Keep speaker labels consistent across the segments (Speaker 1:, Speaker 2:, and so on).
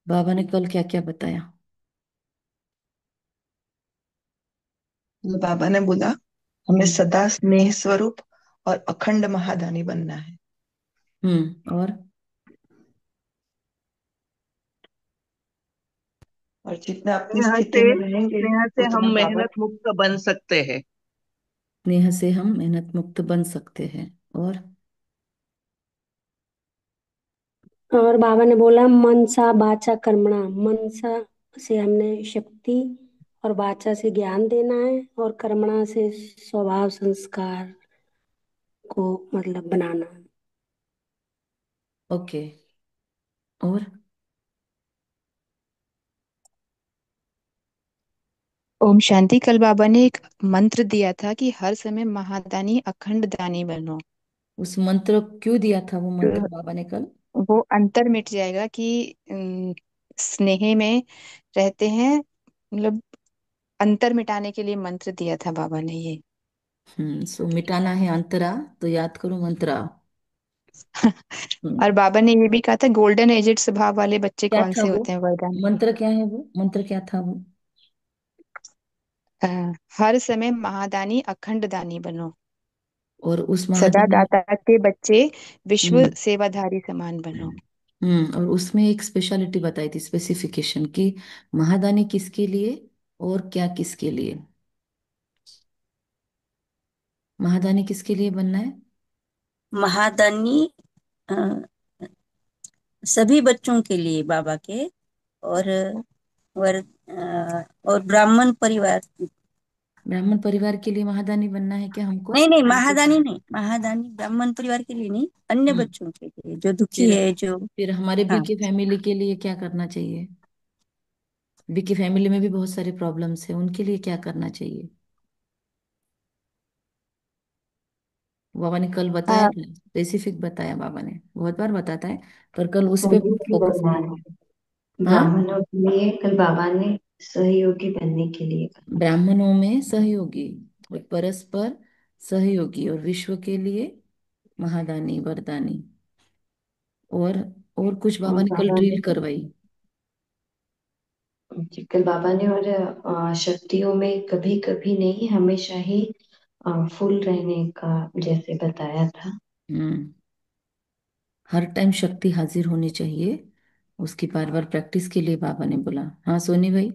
Speaker 1: बाबा ने कल क्या क्या बताया?
Speaker 2: तो बाबा ने बोला हमें
Speaker 1: हम्म।
Speaker 2: सदा स्नेह स्वरूप और अखंड महादानी बनना है।
Speaker 1: और
Speaker 2: और जितना अपनी
Speaker 3: स्नेह
Speaker 2: स्थिति
Speaker 3: से
Speaker 2: में रहेंगे
Speaker 3: स्नेह से
Speaker 2: उतना
Speaker 3: हम
Speaker 2: बाबा।
Speaker 3: मेहनत मुक्त बन सकते हैं।
Speaker 1: स्नेह से हम मेहनत मुक्त बन सकते हैं। और
Speaker 4: और बाबा ने बोला मनसा वाचा कर्मणा। मनसा से हमने शक्ति और वाचा से ज्ञान देना है, और कर्मणा से स्वभाव संस्कार को मतलब बनाना है।
Speaker 1: ओके। और
Speaker 5: ओम शांति। कल बाबा ने एक मंत्र दिया था कि हर समय महादानी अखंड दानी बनो।
Speaker 1: उस मंत्र क्यों दिया था वो मंत्र
Speaker 5: तो
Speaker 1: बाबा ने कल?
Speaker 5: वो अंतर मिट जाएगा कि स्नेह में रहते हैं, मतलब अंतर मिटाने के लिए मंत्र दिया था बाबा ने ये।
Speaker 1: सो मिटाना है अंतरा, तो याद करो मंत्रा। हम्म।
Speaker 5: और बाबा ने ये भी कहा था गोल्डन एजेड स्वभाव वाले बच्चे
Speaker 1: क्या
Speaker 5: कौन
Speaker 1: था
Speaker 5: से
Speaker 1: वो
Speaker 5: होते हैं वरदान के।
Speaker 1: मंत्र? क्या है वो मंत्र? क्या था वो?
Speaker 5: अ, हर समय महादानी अखंड दानी बनो।
Speaker 1: और उस
Speaker 5: सदा
Speaker 1: महादानी।
Speaker 5: दाता के बच्चे विश्व
Speaker 1: हम्म।
Speaker 5: सेवाधारी समान बनो।
Speaker 1: और उसमें एक स्पेशलिटी बताई थी, स्पेसिफिकेशन की। महादानी किसके लिए और क्या किसके लिए? महादानी किसके लिए बनना है?
Speaker 6: महादानी अ, सभी बच्चों के लिए बाबा के, और और ब्राह्मण परिवार।
Speaker 1: ब्राह्मण परिवार के लिए महादानी बनना है क्या हमको?
Speaker 6: नहीं नहीं, महादानी नहीं, महादानी ब्राह्मण परिवार के लिए नहीं, अन्य
Speaker 1: हम्म।
Speaker 6: बच्चों के लिए जो दुखी
Speaker 1: फिर
Speaker 6: है, जो।
Speaker 1: फिर हमारे
Speaker 6: हाँ।
Speaker 1: बीके फैमिली के लिए क्या करना चाहिए? बीके फैमिली में भी बहुत सारे प्रॉब्लम्स है, उनके लिए क्या करना चाहिए? बाबा ने कल बताया
Speaker 5: अ,
Speaker 1: था, स्पेसिफिक बताया बाबा ने, बहुत बार बताता है, पर कल उस पे
Speaker 7: सहयोगी
Speaker 1: फोकस
Speaker 7: बनना
Speaker 1: किया।
Speaker 7: है
Speaker 1: हाँ।
Speaker 7: ब्राह्मणों के लिए। कल बाबा ने सहयोगी बनने के लिए कहा।
Speaker 1: ब्राह्मणों में सहयोगी और परस्पर सहयोगी, और विश्व के लिए महादानी वरदानी। और और कुछ
Speaker 7: और
Speaker 1: बाबा ने कल
Speaker 7: बाबा ने
Speaker 1: ड्रिल करवाई।
Speaker 7: कल बाबा ने और शक्तियों में कभी कभी नहीं, हमेशा ही फुल रहने का जैसे बताया था।
Speaker 1: हम्म। हर टाइम शक्ति हाजिर होनी चाहिए, उसकी बार बार प्रैक्टिस के लिए बाबा ने बोला। हाँ सोनी भाई।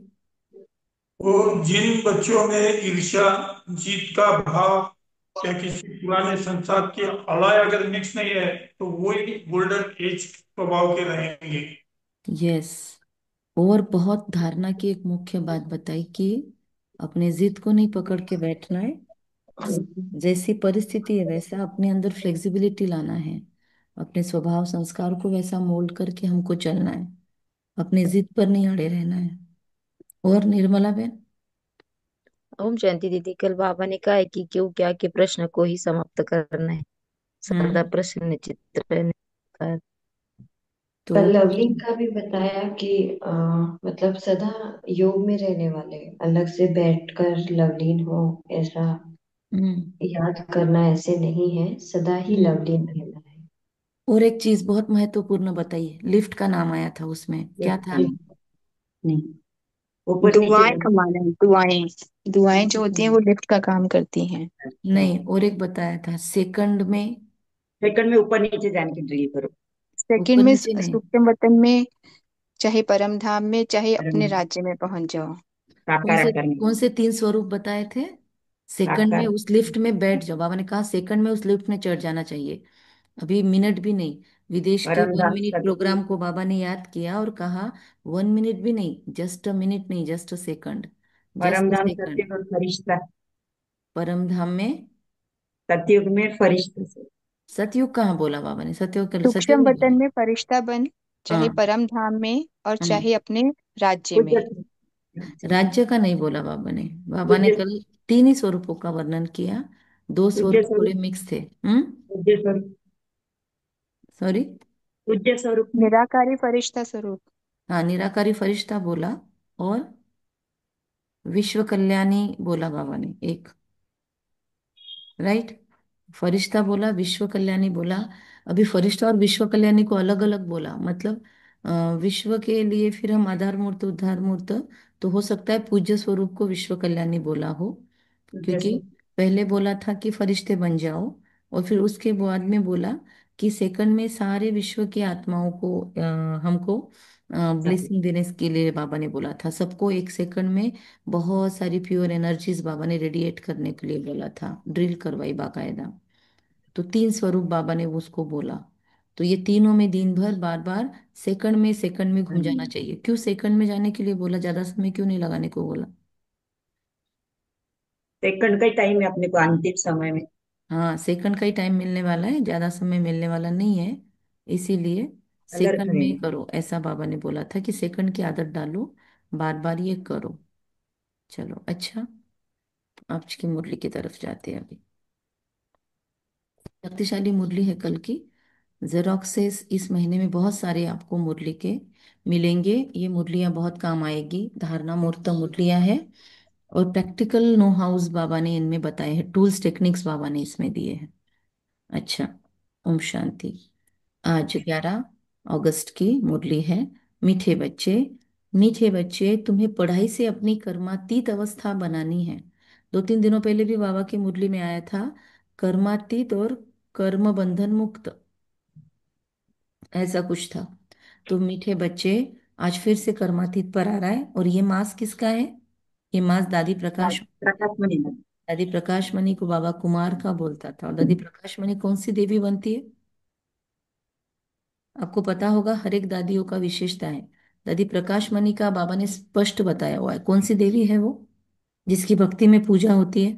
Speaker 8: वो जिन बच्चों में ईर्ष्या, जीत का भाव या किसी पुराने संसार की अलाय अगर मिक्स नहीं है तो वो ही गोल्डन एज स्वभाव के रहेंगे।
Speaker 1: यस। और बहुत धारणा की एक मुख्य बात बताई कि अपने जिद को नहीं पकड़ के बैठना है। जैसी परिस्थिति है वैसा अपने अंदर फ्लेक्सिबिलिटी लाना है। अपने स्वभाव संस्कार को वैसा मोल्ड करके हमको चलना है। अपनी जिद पर नहीं अड़े रहना है। और निर्मला बहन।
Speaker 9: ओम शांति दीदी। कल बाबा ने कहा है कि क्यों क्या के प्रश्न को ही समाप्त करना है, सदा
Speaker 1: हम्म।
Speaker 9: प्रसन्न चित्त रहने का।
Speaker 7: कल
Speaker 1: तो
Speaker 7: लवलिंग का भी बताया कि मतलब सदा योग में रहने वाले, अलग से बैठकर लवलीन हो ऐसा
Speaker 1: हम्म।
Speaker 7: याद करना ऐसे नहीं है, सदा ही
Speaker 1: हम्म।
Speaker 7: लवलीन रहना है।
Speaker 1: और एक चीज बहुत महत्वपूर्ण बताइए, लिफ्ट का नाम आया था उसमें, क्या था?
Speaker 7: नहीं, ऊपर नीचे
Speaker 5: दुआएं कमाना है, दुआएं। दुआएं जो होती हैं वो लिफ्ट का काम करती हैं।
Speaker 1: नहीं, और एक बताया था सेकंड में।
Speaker 10: सेकंड में ऊपर नीचे जाने की ड्रिल करो।
Speaker 5: सेकंड
Speaker 1: ऊपर
Speaker 5: में
Speaker 1: नीचे नहीं।
Speaker 5: सूक्ष्म वतन में, चाहे परम धाम में, चाहे
Speaker 10: परम
Speaker 5: अपने राज्य में पहुंच जाओ।
Speaker 10: साकार आकार में।
Speaker 1: कौन से तीन स्वरूप बताए थे? सेकंड में
Speaker 10: साकार।
Speaker 1: उस लिफ्ट में बैठ जाओ, बाबा ने कहा सेकंड में उस लिफ्ट में चढ़ जाना चाहिए। अभी मिनट भी नहीं। विदेश के
Speaker 10: परम
Speaker 1: वन
Speaker 10: धाम
Speaker 1: मिनट
Speaker 10: सत्य।
Speaker 1: प्रोग्राम को बाबा ने याद किया और कहा 1 मिनट भी नहीं, जस्ट अ मिनट नहीं, जस्ट अ सेकंड।
Speaker 10: परम
Speaker 1: जस्ट अ
Speaker 10: धाम सत्य
Speaker 1: सेकंड।
Speaker 10: और फरिश्ता।
Speaker 1: परम धाम में।
Speaker 10: सतयुग में फरिश्ता से।
Speaker 1: सतयुग कहाँ बोला बाबा ने? सतयुग सतयुग
Speaker 5: सूक्ष्म
Speaker 1: नहीं
Speaker 5: वतन
Speaker 1: बोला।
Speaker 5: में फरिश्ता बन, चाहे
Speaker 1: हाँ।
Speaker 5: परम धाम में और
Speaker 1: हाँ।
Speaker 5: चाहे अपने राज्य में।
Speaker 10: पूज्य।
Speaker 1: राज्य का नहीं बोला बाबा ने। बाबा ने
Speaker 10: पूज्य।
Speaker 1: कल तीन ही स्वरूपों का वर्णन किया। दो
Speaker 10: पूज्य
Speaker 1: स्वरूप थोड़े
Speaker 10: स्वरूप।
Speaker 1: मिक्स थे। हम्म।
Speaker 10: पूज्य स्वरूप।
Speaker 1: सॉरी।
Speaker 10: पूज्य स्वरूप में।
Speaker 5: निराकारी फरिश्ता स्वरूप।
Speaker 1: हाँ, निराकारी फरिश्ता बोला। और विश्व कल्याणी बोला बाबा ने एक। राइट। फरिश्ता बोला, विश्व कल्याणी बोला। अभी फरिश्ता और विश्व कल्याणी को अलग अलग बोला, मतलब विश्व के लिए फिर हम आधार मूर्त उद्धार मूर्त, तो हो सकता है पूज्य स्वरूप को विश्व कल्याणी बोला हो, क्योंकि
Speaker 10: जैसे
Speaker 1: पहले बोला था कि फरिश्ते बन जाओ, और फिर उसके बाद में बोला कि सेकंड में सारे विश्व की आत्माओं को हमको ब्लेसिंग देने के लिए बाबा ने बोला था, सबको एक सेकंड में बहुत सारी प्योर एनर्जीज बाबा ने रेडिएट करने के लिए बोला था, ड्रिल करवाई बाकायदा। तो तीन स्वरूप बाबा ने उसको बोला। तो ये तीनों में दिन भर बार बार सेकंड में घूम जाना चाहिए। क्यों सेकंड में जाने के लिए बोला, ज्यादा समय क्यों नहीं लगाने को बोला?
Speaker 10: सेकंड का ही टाइम है अपने को अंतिम समय में।
Speaker 1: हाँ, सेकंड का ही टाइम मिलने वाला है, ज्यादा समय मिलने वाला नहीं है, इसीलिए
Speaker 10: कलर
Speaker 1: सेकंड में ही
Speaker 10: करेंगे।
Speaker 1: करो, ऐसा बाबा ने बोला था कि सेकंड की आदत डालो, बार बार ये करो। चलो अच्छा, आज की मुरली की तरफ जाते हैं अभी। शक्तिशाली मुरली है कल की। जेरोक्स से इस महीने में बहुत सारे आपको मुरली के मिलेंगे, ये मुरलियां बहुत काम आएगी, धारणा मूर्त मुरलियां हैं, और प्रैक्टिकल नो हाउस बाबा ने इनमें बताए हैं, टूल्स टेक्निक्स बाबा ने इसमें दिए हैं। अच्छा, ओम शांति। आज 11 अगस्त की मुरली है। मीठे बच्चे, मीठे बच्चे, तुम्हें पढ़ाई से अपनी कर्मातीत अवस्था बनानी है। 2-3 दिनों पहले भी बाबा की मुरली में आया था, कर्मातीत और कर्म बंधन मुक्त, ऐसा कुछ था। तो मीठे बच्चे, आज फिर से कर्मातीत पर आ रहा है, और ये मास किसका है? ये मास दादी प्रकाश,
Speaker 10: प्रकाश मणि।
Speaker 1: दादी प्रकाश मणि को बाबा कुमार का बोलता था। और दादी प्रकाश मणि कौन सी देवी बनती है? आपको पता होगा, हर एक दादियों का विशेषता है। दादी प्रकाश मणि का बाबा ने स्पष्ट बताया हुआ है, कौन सी देवी है वो जिसकी भक्ति में पूजा होती है?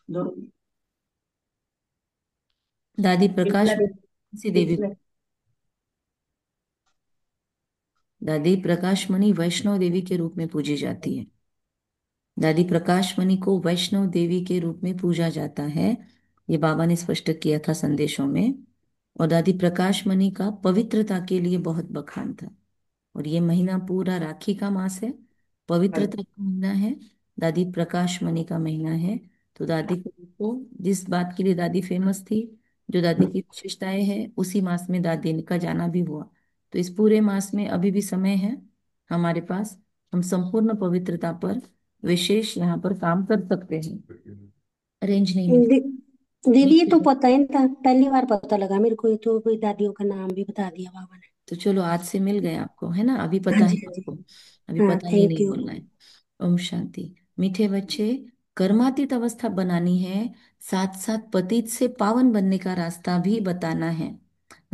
Speaker 10: दोनों।
Speaker 1: दादी प्रकाश
Speaker 10: शीतला
Speaker 1: मणि
Speaker 10: देवी।
Speaker 1: कौन सी देवी?
Speaker 10: शीतला।
Speaker 1: दादी प्रकाश मणि वैष्णव देवी के रूप में पूजी जाती है। दादी प्रकाश मणि को वैष्णव देवी के रूप में पूजा जाता है, ये बाबा ने स्पष्ट किया था संदेशों में। और दादी प्रकाश मणि का पवित्रता के लिए बहुत बखान था। और ये महीना पूरा राखी का मास है, पवित्रता का महीना है, दादी प्रकाश मणि का महीना है। तो दादी को देखो, जिस बात के लिए दादी फेमस थी, जो दादी की विशेषताएं हैं, उसी मास में दादी का जाना भी हुआ। तो इस पूरे मास में अभी भी समय है हमारे पास, हम संपूर्ण पवित्रता पर विशेष यहाँ पर काम कर सकते हैं। रेंज नहीं
Speaker 4: दी, दीदी ये तो
Speaker 1: मिलती।
Speaker 4: पता ही नहीं था, पहली बार पता लगा मेरे को, ये तो कोई दादियों का नाम भी बता दिया बाबा ने।
Speaker 1: तो चलो, आज से मिल गए आपको, है ना, अभी
Speaker 4: हाँ
Speaker 1: पता है
Speaker 4: जी, हाँ जी।
Speaker 1: आपको, अभी
Speaker 4: हाँ,
Speaker 1: पता ही
Speaker 4: थैंक
Speaker 1: नहीं
Speaker 4: यू।
Speaker 1: बोलना है। ओम शांति। मीठे बच्चे, कर्मातीत अवस्था बनानी है, साथ साथ पतित से पावन बनने का रास्ता भी बताना है।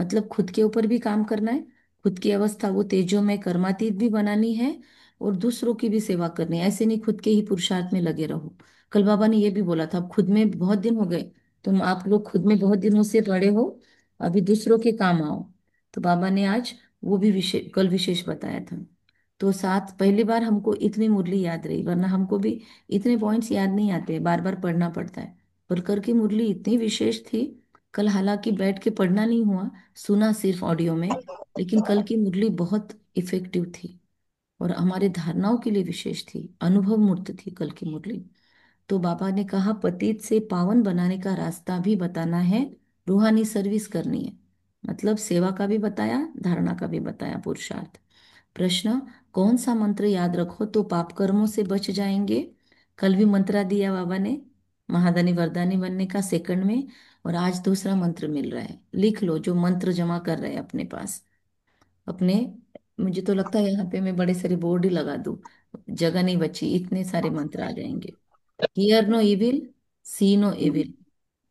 Speaker 1: मतलब खुद के ऊपर भी काम करना है, खुद की अवस्था वो तेजो में कर्मातीत भी बनानी है, और दूसरों की भी सेवा करनी है। ऐसे नहीं खुद के ही पुरुषार्थ में लगे रहो। कल बाबा ने ये भी बोला था, खुद में बहुत दिन हो गए, तुम आप लोग खुद में बहुत दिनों से पड़े हो, अभी दूसरों के काम आओ। तो बाबा ने आज वो भी विशेष, कल विशेष बताया था। तो साथ पहली बार हमको इतनी मुरली याद रही, वरना हमको भी इतने पॉइंट्स याद नहीं आते, बार बार पढ़ना पड़ता है। पर कर की मुरली इतनी विशेष थी, कल हालांकि बैठ के पढ़ना नहीं हुआ, सुना सिर्फ ऑडियो में, लेकिन कल की मुरली बहुत इफेक्टिव थी, और हमारे धारणाओं के लिए विशेष थी, अनुभव मूर्त थी कल की मुरली। तो बाबा ने कहा, पतित से पावन बनाने का रास्ता भी बताना है, रूहानी सर्विस करनी है। मतलब सेवा का भी बताया, धारणा का भी बताया, पुरुषार्थ। प्रश्न, कौन सा मंत्र याद रखो तो पाप कर्मों से बच जाएंगे? कल भी मंत्र दिया बाबा ने, महादानी वरदानी बनने का सेकंड में, और आज दूसरा मंत्र मिल रहा है, लिख लो जो मंत्र जमा कर रहे हैं अपने पास, अपने। मुझे तो लगता है यहाँ पे मैं बड़े सारे बोर्ड ही लगा दूं, जगह नहीं बची, इतने सारे मंत्र आ जाएंगे। Hear no evil, see no evil,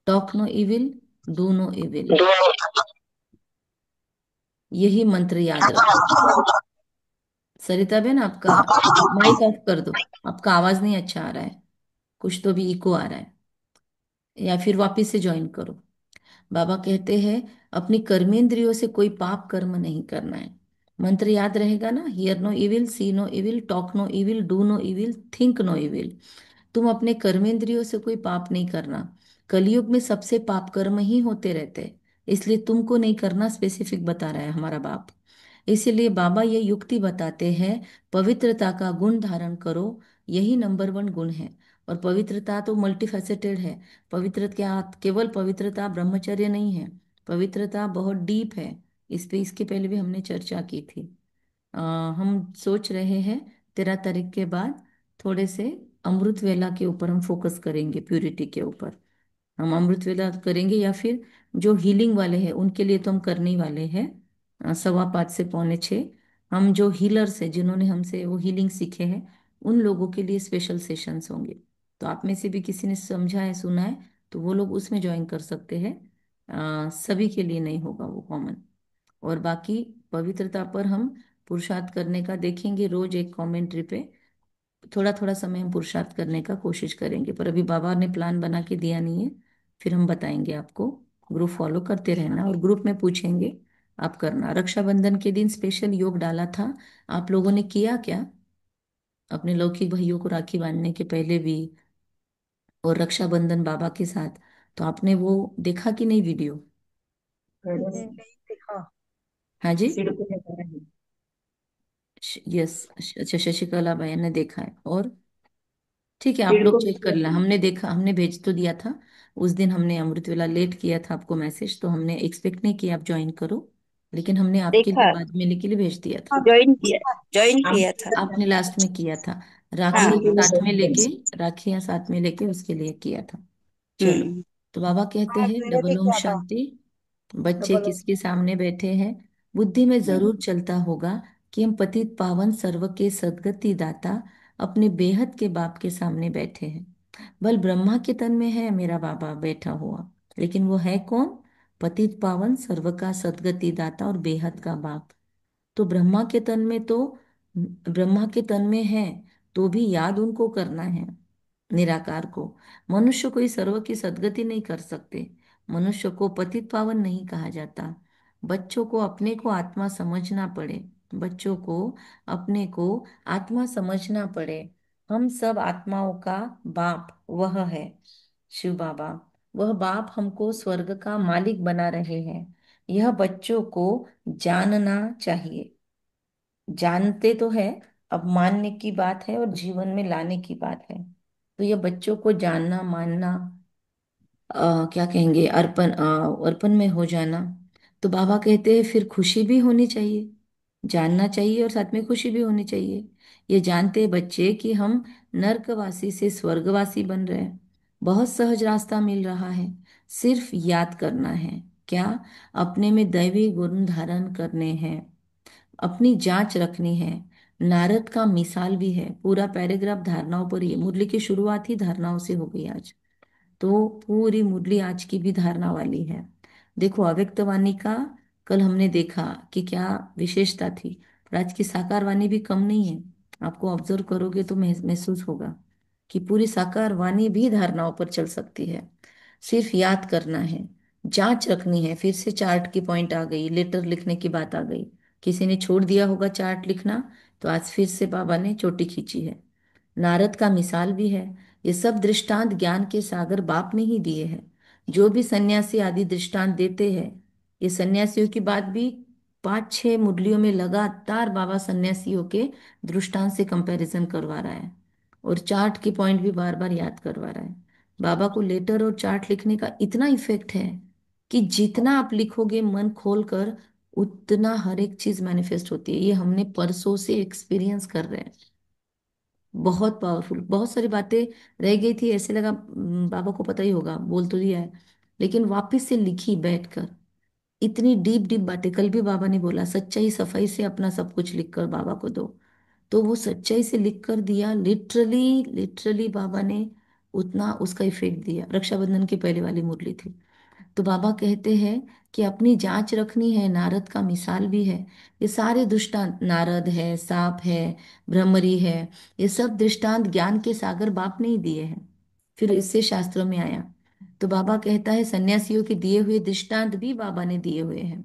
Speaker 1: talk no evil, do no evil, यही मंत्र याद रखो। सरिता बेन, आपका माइक ऑफ कर दो, आपका आवाज नहीं अच्छा आ रहा है, कुछ तो भी इको आ रहा है, या फिर वापिस से ज्वाइन करो। बाबा कहते हैं, अपनी कर्मेंद्रियों से कोई पाप कर्म नहीं करना है। मंत्र याद रहेगा ना, hear no evil, see no evil, talk no evil, do no evil, think no evil. तुम अपने कर्मेंद्रियों से कोई पाप नहीं करना। कलयुग में सबसे पाप कर्म ही होते रहते हैं, इसलिए तुमको नहीं करना स्पेसिफिक बता रहा है हमारा बाप। इसीलिए बाबा ये युक्ति बताते हैं, पवित्रता का गुण धारण करो, यही नंबर वन गुण है। और पवित्रता तो मल्टीफैसेटेड है। पवित्र क्या, केवल पवित्रता ब्रह्मचर्य नहीं है, पवित्रता बहुत डीप है। इस पे इसके पहले भी हमने चर्चा की थी। हम सोच रहे हैं 13 तारीख के बाद थोड़े से अमृत वेला के ऊपर हम फोकस करेंगे, प्यूरिटी के ऊपर। हम अमृत वेला करेंगे, या फिर जो हीलिंग वाले हैं उनके लिए तो हम करने ही वाले हैं। 5:15 से 6:45 हम जो हीलर्स हैं, जिन्होंने हमसे वो हीलिंग सीखे हैं, उन लोगों के लिए स्पेशल सेशंस होंगे। तो आप में से भी किसी ने समझा है, सुना है, तो वो लोग उसमें ज्वाइन कर सकते हैं। सभी के लिए नहीं होगा वो कॉमन। और बाकी पवित्रता पर हम पुरुषार्थ करने का देखेंगे, रोज एक कमेंट्री पे थोड़ा थोड़ा समय हम पुरुषार्थ करने का कोशिश करेंगे। पर अभी बाबा ने प्लान बना के दिया नहीं है, फिर हम बताएंगे आपको। ग्रुप फॉलो करते रहना और ग्रुप में पूछेंगे, आप करना। रक्षाबंधन के दिन स्पेशल योग डाला था, आप लोगों ने किया क्या? अपने लौकिक भाइयों को राखी बांधने के पहले भी, और रक्षाबंधन बाबा के साथ, तो आपने वो देखा कि नहीं वीडियो?
Speaker 10: देखा।
Speaker 1: हाँ जी।
Speaker 10: सिर पे लगा है।
Speaker 1: यस। अच्छा, शशिकला बहन ने देखा है। और ठीक है, आप
Speaker 10: सिर
Speaker 1: लोग
Speaker 10: को
Speaker 1: चेक कर लेना। हमने देखा, हमने भेज तो दिया था उस दिन। हमने अमृत वेला लेट किया था आपको मैसेज, तो हमने एक्सपेक्ट नहीं किया आप ज्वाइन करो, लेकिन हमने आपके लिए
Speaker 6: देखा।
Speaker 1: बाद में के लिए भेज दिया था।
Speaker 6: ज्वाइन किया था।
Speaker 1: आपने लास्ट में किया था,
Speaker 6: हाँ।
Speaker 1: राखी साथ में लेके, राखियां साथ में लेके उसके लिए किया था। चलो।
Speaker 6: हम्म।
Speaker 1: तो बाबा कहते
Speaker 10: हाँ,
Speaker 1: हैं
Speaker 10: मैंने भी
Speaker 1: डबल ओम
Speaker 10: किया था।
Speaker 1: शांति। बच्चे
Speaker 10: डबल
Speaker 1: किसके सामने बैठे हैं? बुद्धि में जरूर चलता होगा कि हम पतित पावन सर्व के सद्गति दाता अपने बेहद के बाप के सामने बैठे हैं। बल ब्रह्मा के तन में है मेरा बाबा बैठा हुआ, लेकिन वो है कौन? पतित पावन सर्व का सद्गति दाता और बेहद का बाप। तो ब्रह्मा के तन में है, तो भी याद उनको करना है, निराकार को। मनुष्य कोई सर्व की सद्गति नहीं कर सकते। मनुष्य को पतित पावन नहीं कहा जाता। बच्चों को अपने को आत्मा समझना पड़े। बच्चों को अपने को आत्मा समझना पड़े। हम सब आत्माओं का बाप वह है, शिव बाबा। वह बाप हमको स्वर्ग का मालिक बना रहे हैं। यह बच्चों को जानना चाहिए। जानते तो है, अब मानने की बात है और जीवन में लाने की बात है। तो ये बच्चों को जानना, मानना, क्या कहेंगे, अर्पण में हो जाना। तो बाबा कहते हैं फिर खुशी भी होनी चाहिए। जानना चाहिए और साथ में खुशी भी होनी चाहिए। ये जानते बच्चे कि हम नर्कवासी से स्वर्गवासी बन रहे हैं। बहुत सहज रास्ता मिल रहा है, सिर्फ याद करना है। क्या? अपने में दैवी गुण धारण करने हैं, अपनी जांच रखनी है। नारद का मिसाल भी है। पूरा पैराग्राफ धारणाओं पर ही है। मुरली की शुरुआत ही धारणाओं से हो गई आज। तो पूरी मुरली आज की भी धारणा वाली है। देखो, अव्यक्त वाणी का कल हमने देखा कि क्या विशेषता थी, पर आज की साकार वाणी भी कम नहीं है। आपको ऑब्जर्व करोगे तो महसूस होगा कि पूरी साकार वाणी भी धारणाओं पर चल सकती है। सिर्फ याद करना है, जांच रखनी है। फिर से चार्ट की पॉइंट आ गई, लेटर लिखने की बात आ गई। किसी ने छोड़ दिया होगा चार्ट लिखना, तो आज फिर से बाबा ने चोटी खींची है। नारद का मिसाल भी है। ये सब दृष्टांत ज्ञान के सागर बाप ने ही दिए हैं। जो भी सन्यासी आदि दृष्टांत देते हैं, ये सन्यासियों की बात भी 5-6 मुरलियों में लगातार बाबा सन्यासियों के दृष्टांत से कंपैरिजन करवा रहा है, और चार्ट की पॉइंट भी बार बार याद करवा रहा है। बाबा को लेटर और चार्ट लिखने का इतना इफेक्ट है कि जितना आप लिखोगे मन खोल कर, उतना हर एक चीज मैनिफेस्ट होती है। ये हमने परसों से एक्सपीरियंस कर रहे हैं। बहुत पावरफुल। बहुत सारी बातें रह गई थी, ऐसे लगा बाबा को पता ही होगा, बोल तो दिया है, लेकिन वापस से लिखी बैठकर। इतनी डीप डीप बातें। कल भी बाबा ने बोला सच्चाई सफाई से अपना सब कुछ लिख कर बाबा को दो। तो वो सच्चाई से लिख कर दिया, लिटरली लिटरली बाबा ने उतना उसका इफेक्ट दिया। रक्षाबंधन की पहले वाली मुरली थी। तो बाबा कहते हैं कि अपनी जांच रखनी है। नारद का मिसाल भी है। ये सारे दृष्टांत, नारद है, सांप है, भ्रमरी है, ये सब दृष्टांत ज्ञान के सागर बाप ने ही दिए हैं। फिर इससे शास्त्रों में आया। तो बाबा कहता है सन्यासियों के दिए हुए दृष्टांत भी बाबा ने दिए हुए हैं।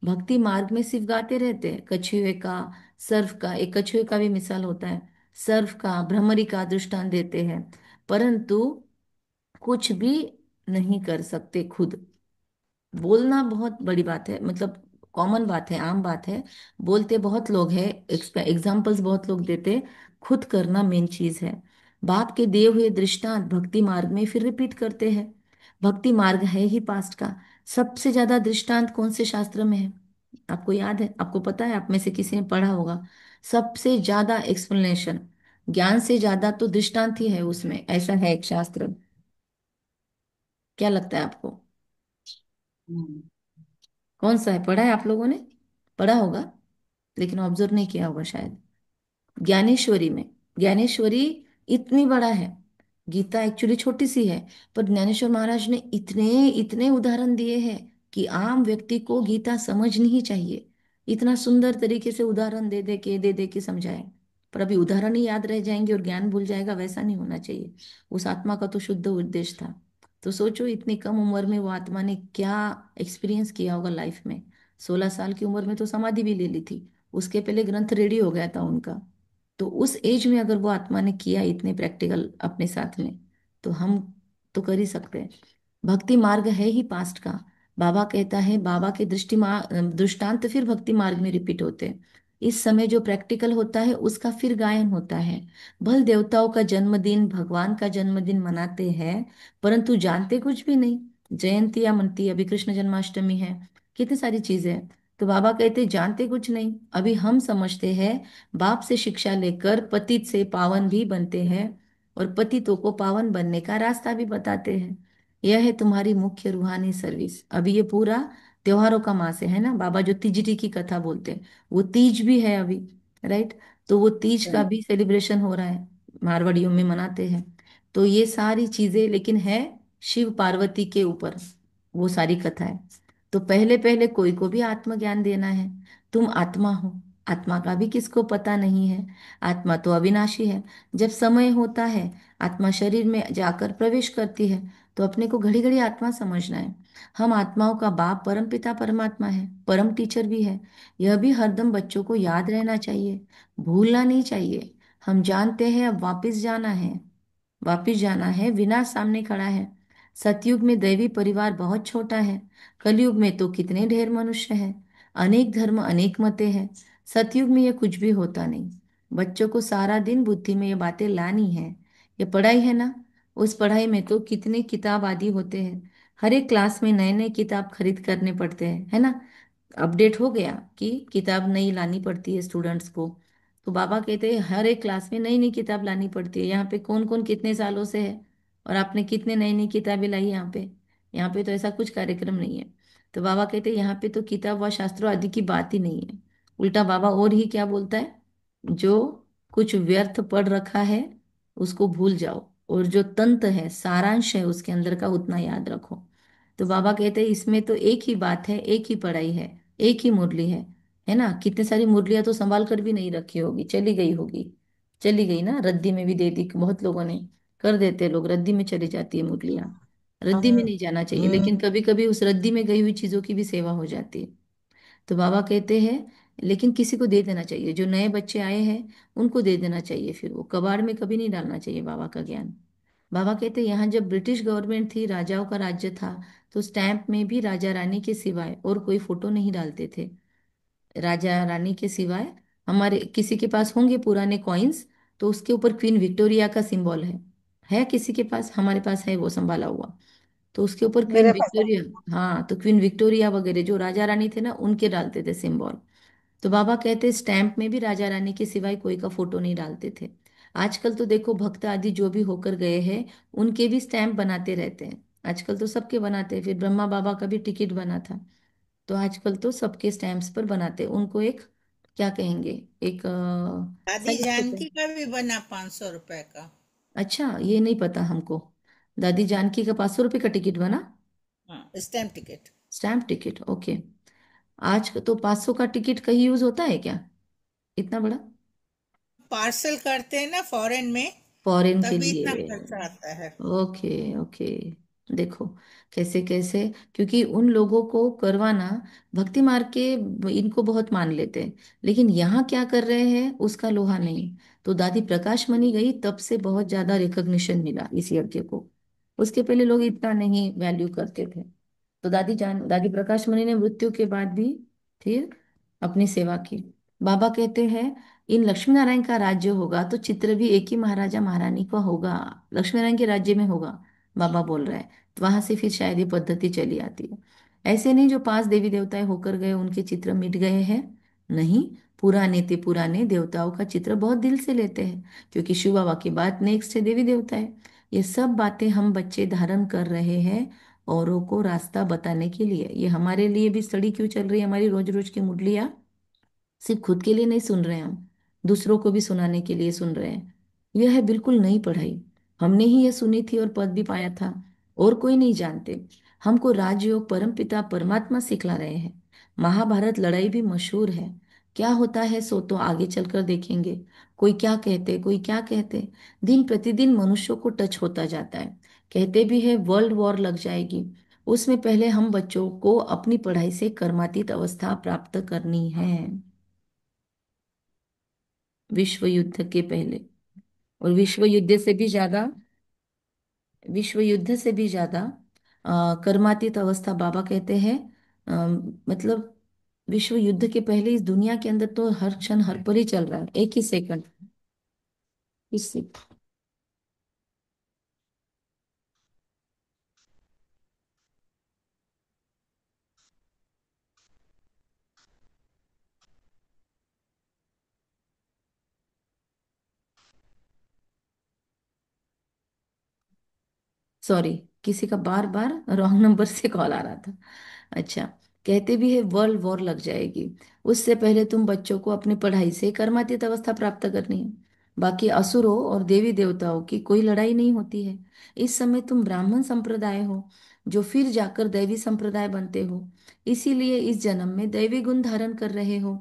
Speaker 1: भक्ति मार्ग में सिर्फ गाते रहते हैं। कछुए का, सर्फ का, एक कछुए का भी मिसाल होता है, सर्फ का, भ्रमरी का दृष्टांत देते हैं, परंतु कुछ भी नहीं कर सकते खुद। बोलना बहुत बड़ी बात है, मतलब कॉमन बात है, आम बात है। बोलते बहुत लोग हैं, एग्जाम्पल्स बहुत लोग देते, खुद करना मेन चीज है। बाप के दिए हुए दृष्टांत भक्ति मार्ग में फिर रिपीट करते हैं। भक्ति मार्ग है ही पास्ट का। सबसे ज्यादा दृष्टांत कौन से शास्त्र में है? आपको याद है, आपको पता है, आप में से किसी ने पढ़ा होगा, सबसे ज्यादा एक्सप्लेनेशन, ज्ञान से ज्यादा तो दृष्टांत ही है उसमें, ऐसा है एक शास्त्र। क्या लगता है आपको?
Speaker 10: हम्म।
Speaker 1: कौन सा है? पढ़ा है आप लोगों ने? पढ़ा होगा लेकिन ऑब्जर्व नहीं किया होगा शायद। ज्ञानेश्वरी में, ज्ञानेश्वरी इतनी बड़ा है, गीता एक्चुअली छोटी सी है, पर ज्ञानेश्वर महाराज ने इतने इतने उदाहरण दिए हैं कि आम व्यक्ति को गीता समझनी ही चाहिए। इतना सुंदर तरीके से उदाहरण दे दे के समझाए। पर अभी उदाहरण ही याद रह जाएंगे और ज्ञान भूल जाएगा, वैसा नहीं होना चाहिए। उस आत्मा का तो शुद्ध उद्देश्य था। तो सोचो इतनी कम उम्र में वो आत्मा ने क्या एक्सपीरियंस किया होगा लाइफ में। 16 साल की उम्र में तो समाधि भी ले ली थी, उसके पहले ग्रंथ रेडी हो गया था उनका। तो उस एज में अगर वो आत्मा ने किया इतने प्रैक्टिकल अपने साथ में, तो हम तो कर ही सकते हैं। भक्ति मार्ग है ही पास्ट का। बाबा कहता है, बाबा के दृष्टांत फिर भक्ति मार्ग में रिपीट होते हैं। इस समय जो प्रैक्टिकल होता है उसका फिर गायन होता है। भल देवताओं का जन्मदिन, भगवान का जन्मदिन मनाते हैं, परंतु जानते कुछ भी नहीं। जयंतियां मनती, अभी कृष्ण जन्माष्टमी है, कितनी सारी चीजें हैं। तो बाबा कहते जानते कुछ नहीं। अभी हम समझते हैं, बाप से शिक्षा लेकर पतित से पावन भी बनते हैं, और पतितों को पावन बनने का रास्ता भी बताते हैं। यह है तुम्हारी मुख्य रूहानी सर्विस। अभी ये पूरा त्योहारों का मास है ना, बाबा जो तीजड़ी की कथा बोलते हैं, वो तीज भी है अभी, राइट? तो वो तीज का भी सेलिब्रेशन हो रहा है, मारवाड़ियों में मनाते हैं। तो ये सारी चीजें लेकिन है शिव पार्वती के ऊपर, वो सारी कथा है। तो पहले पहले कोई को भी आत्मज्ञान देना है। तुम आत्मा हो, आत्मा का भी किसको पता नहीं है। आत्मा तो अविनाशी है। जब समय होता है, आत्मा शरीर में जाकर प्रवेश करती है, तो अपने को घड़ी घड़ी आत्मा समझना है। हम आत्माओं का बाप परम पिता परमात्मा है, परम टीचर भी है। यह भी हरदम बच्चों को याद रहना चाहिए, भूलना नहीं चाहिए। हम जानते हैं अब वापस जाना है, वापिस जाना है, विनाश सामने खड़ा है। सतयुग में दैवी परिवार बहुत छोटा है, कलयुग में तो कितने ढेर मनुष्य हैं। अनेक धर्म अनेक मतें हैं, सतयुग में ये कुछ भी होता नहीं। बच्चों को सारा दिन बुद्धि में ये बातें लानी है। ये पढ़ाई है ना, उस पढ़ाई में तो कितने किताब आदि होते हैं। हर एक क्लास में नए नए किताब खरीद करने पड़ते हैं, है ना? अपडेट हो गया कि किताब नई लानी पड़ती है स्टूडेंट्स को। तो बाबा कहते हैं हर एक क्लास में नई नई किताब लानी पड़ती है। यहाँ पे कौन कौन कितने सालों से है, और आपने कितने नई नई किताबें लाई यहाँ पे? यहाँ पे तो ऐसा कुछ कार्यक्रम नहीं है। तो बाबा कहते हैं यहाँ पे तो किताब व शास्त्रों आदि की बात ही नहीं है। उल्टा बाबा और ही क्या बोलता है, जो कुछ व्यर्थ पढ़ रखा है उसको भूल जाओ, और जो तंत्र है, सारांश है उसके अंदर का, उतना याद रखो। तो बाबा कहते हैं इसमें तो एक ही बात है, एक ही पढ़ाई है, एक ही मुरली है ना? कितने सारी मुरलियां तो संभाल कर भी नहीं रखी होगी, चली गई होगी। चली गई ना, रद्दी में भी दे दी बहुत लोगों ने, कर देते लोग, रद्दी में चली जाती है मुरलियां। रद्दी में नहीं जाना चाहिए, लेकिन कभी कभी उस रद्दी में गई हुई चीजों की भी सेवा हो जाती है। तो बाबा कहते हैं लेकिन किसी को दे देना चाहिए, जो नए बच्चे आए हैं उनको दे देना चाहिए, फिर वो कबाड़ में कभी नहीं डालना चाहिए बाबा का ज्ञान। बाबा कहते हैं यहाँ जब ब्रिटिश गवर्नमेंट थी, राजाओं का राज्य था, तो स्टैंप में भी राजा रानी के सिवाय और कोई फोटो नहीं डालते थे। राजा रानी के सिवाय हमारे किसी के पास होंगे पुराने कॉइन्स, तो उसके ऊपर क्वीन विक्टोरिया का सिंबल है किसी के पास? हमारे पास है वो संभाला हुआ। तो उसके ऊपर क्वीन
Speaker 10: मेरे पास है।
Speaker 1: विक्टोरिया, हाँ, तो क्वीन विक्टोरिया वगैरह जो राजा रानी थे ना, उनके डालते थे सिंबल। तो बाबा कहते स्टैंप में भी राजा रानी के सिवाय कोई का फोटो नहीं डालते थे। आजकल तो देखो भक्त आदि जो भी होकर गए हैं, उनके भी स्टैंप बनाते रहते हैं। आजकल तो सबके बनाते हैं, फिर ब्रह्मा बाबा का भी टिकट बना था। तो आजकल तो सबके स्टैंप्स पर बनाते हैं उनको, एक क्या कहेंगे, एक
Speaker 11: दादी
Speaker 1: साइज होता है।
Speaker 11: जानकी का भी बना 500 रुपए का।
Speaker 1: अच्छा, ये नहीं पता हमको। दादी जानकी का 500 रुपये का टिकट बना?
Speaker 11: हाँ, stamp ticket.
Speaker 1: Stamp ticket, okay. आज तो 500 का टिकट कहीं यूज होता है क्या, इतना बड़ा?
Speaker 11: पार्सल करते हैं ना फॉरेन में,
Speaker 1: फॉरेन के
Speaker 11: तभी इतना
Speaker 1: लिए?
Speaker 11: खर्चा आता है।
Speaker 1: Okay okay. देखो कैसे कैसे, क्योंकि उन लोगों को करवाना, भक्ति मार्ग के इनको बहुत मान लेते हैं, लेकिन यहाँ क्या कर रहे हैं उसका लोहा नहीं। तो दादी प्रकाश मणि गई तब से बहुत ज्यादा रिकॉग्निशन मिला इस यज्ञ को। उसके पहले लोग इतना नहीं वैल्यू करते थे। तो दादी प्रकाश मणि ने मृत्यु के बाद भी फिर अपनी सेवा की। बाबा कहते हैं इन लक्ष्मी नारायण का राज्य होगा तो चित्र भी एक ही महाराजा महारानी का होगा, लक्ष्मी नारायण के राज्य में होगा, बाबा बोल रहे हैं। तो वहां से फिर शायद ये पद्धति चली आती है। ऐसे नहीं जो 5 देवी देवताएं होकर गए उनके चित्र मिट गए हैं। नहीं, पुराने ते पुराने देवताओं का चित्र बहुत दिल से लेते हैं, क्योंकि शिव बाबा के बाद नेक्स्ट है देवी देवता है। ये सब बातें हम बच्चे धारण कर रहे हैं औरों को रास्ता बताने के लिए। ये हमारे लिए भी स्टडी क्यों चल रही है हमारी रोज रोज की मुरलियाँ? सिर्फ खुद के लिए नहीं सुन रहे हैं हम, दूसरों को भी सुनाने के लिए सुन रहे हैं। यह है बिल्कुल नई पढ़ाई। हमने ही यह सुनी थी और पद भी पाया था, और कोई नहीं जानते। हमको राजयोग परमपिता परमात्मा सिखला रहे हैं। महाभारत लड़ाई भी मशहूर है। क्या होता है सो तो आगे चलकर देखेंगे। कोई क्या कहते कोई क्या कहते। दिन प्रतिदिन मनुष्यों को टच होता जाता है। कहते भी है वर्ल्ड वॉर लग जाएगी। उसमें पहले हम बच्चों को अपनी पढ़ाई से कर्मातीत अवस्था प्राप्त करनी है, विश्व युद्ध के पहले। और विश्व युद्ध से भी ज्यादा कर्मातीत अवस्था बाबा कहते हैं। मतलब विश्व युद्ध के पहले इस दुनिया के अंदर तो हर क्षण हर पल ही चल रहा है, एक ही सेकंड। इससे सॉरी, किसी का बार बार रॉन्ग नंबर से कॉल आ रहा था। अच्छा, कहते भी है वर्ल्ड वॉर लग जाएगी। उससे पहले तुम बच्चों को अपनी पढ़ाई से कर्मातीत अवस्था प्राप्त करनी है। बाकी असुरों और देवी देवताओं की कोई लड़ाई नहीं होती है। इस समय तुम ब्राह्मण संप्रदाय हो, जो फिर जाकर दैवी संप्रदाय बनते हो। इसीलिए इस जन्म में दैवी गुण धारण कर रहे हो।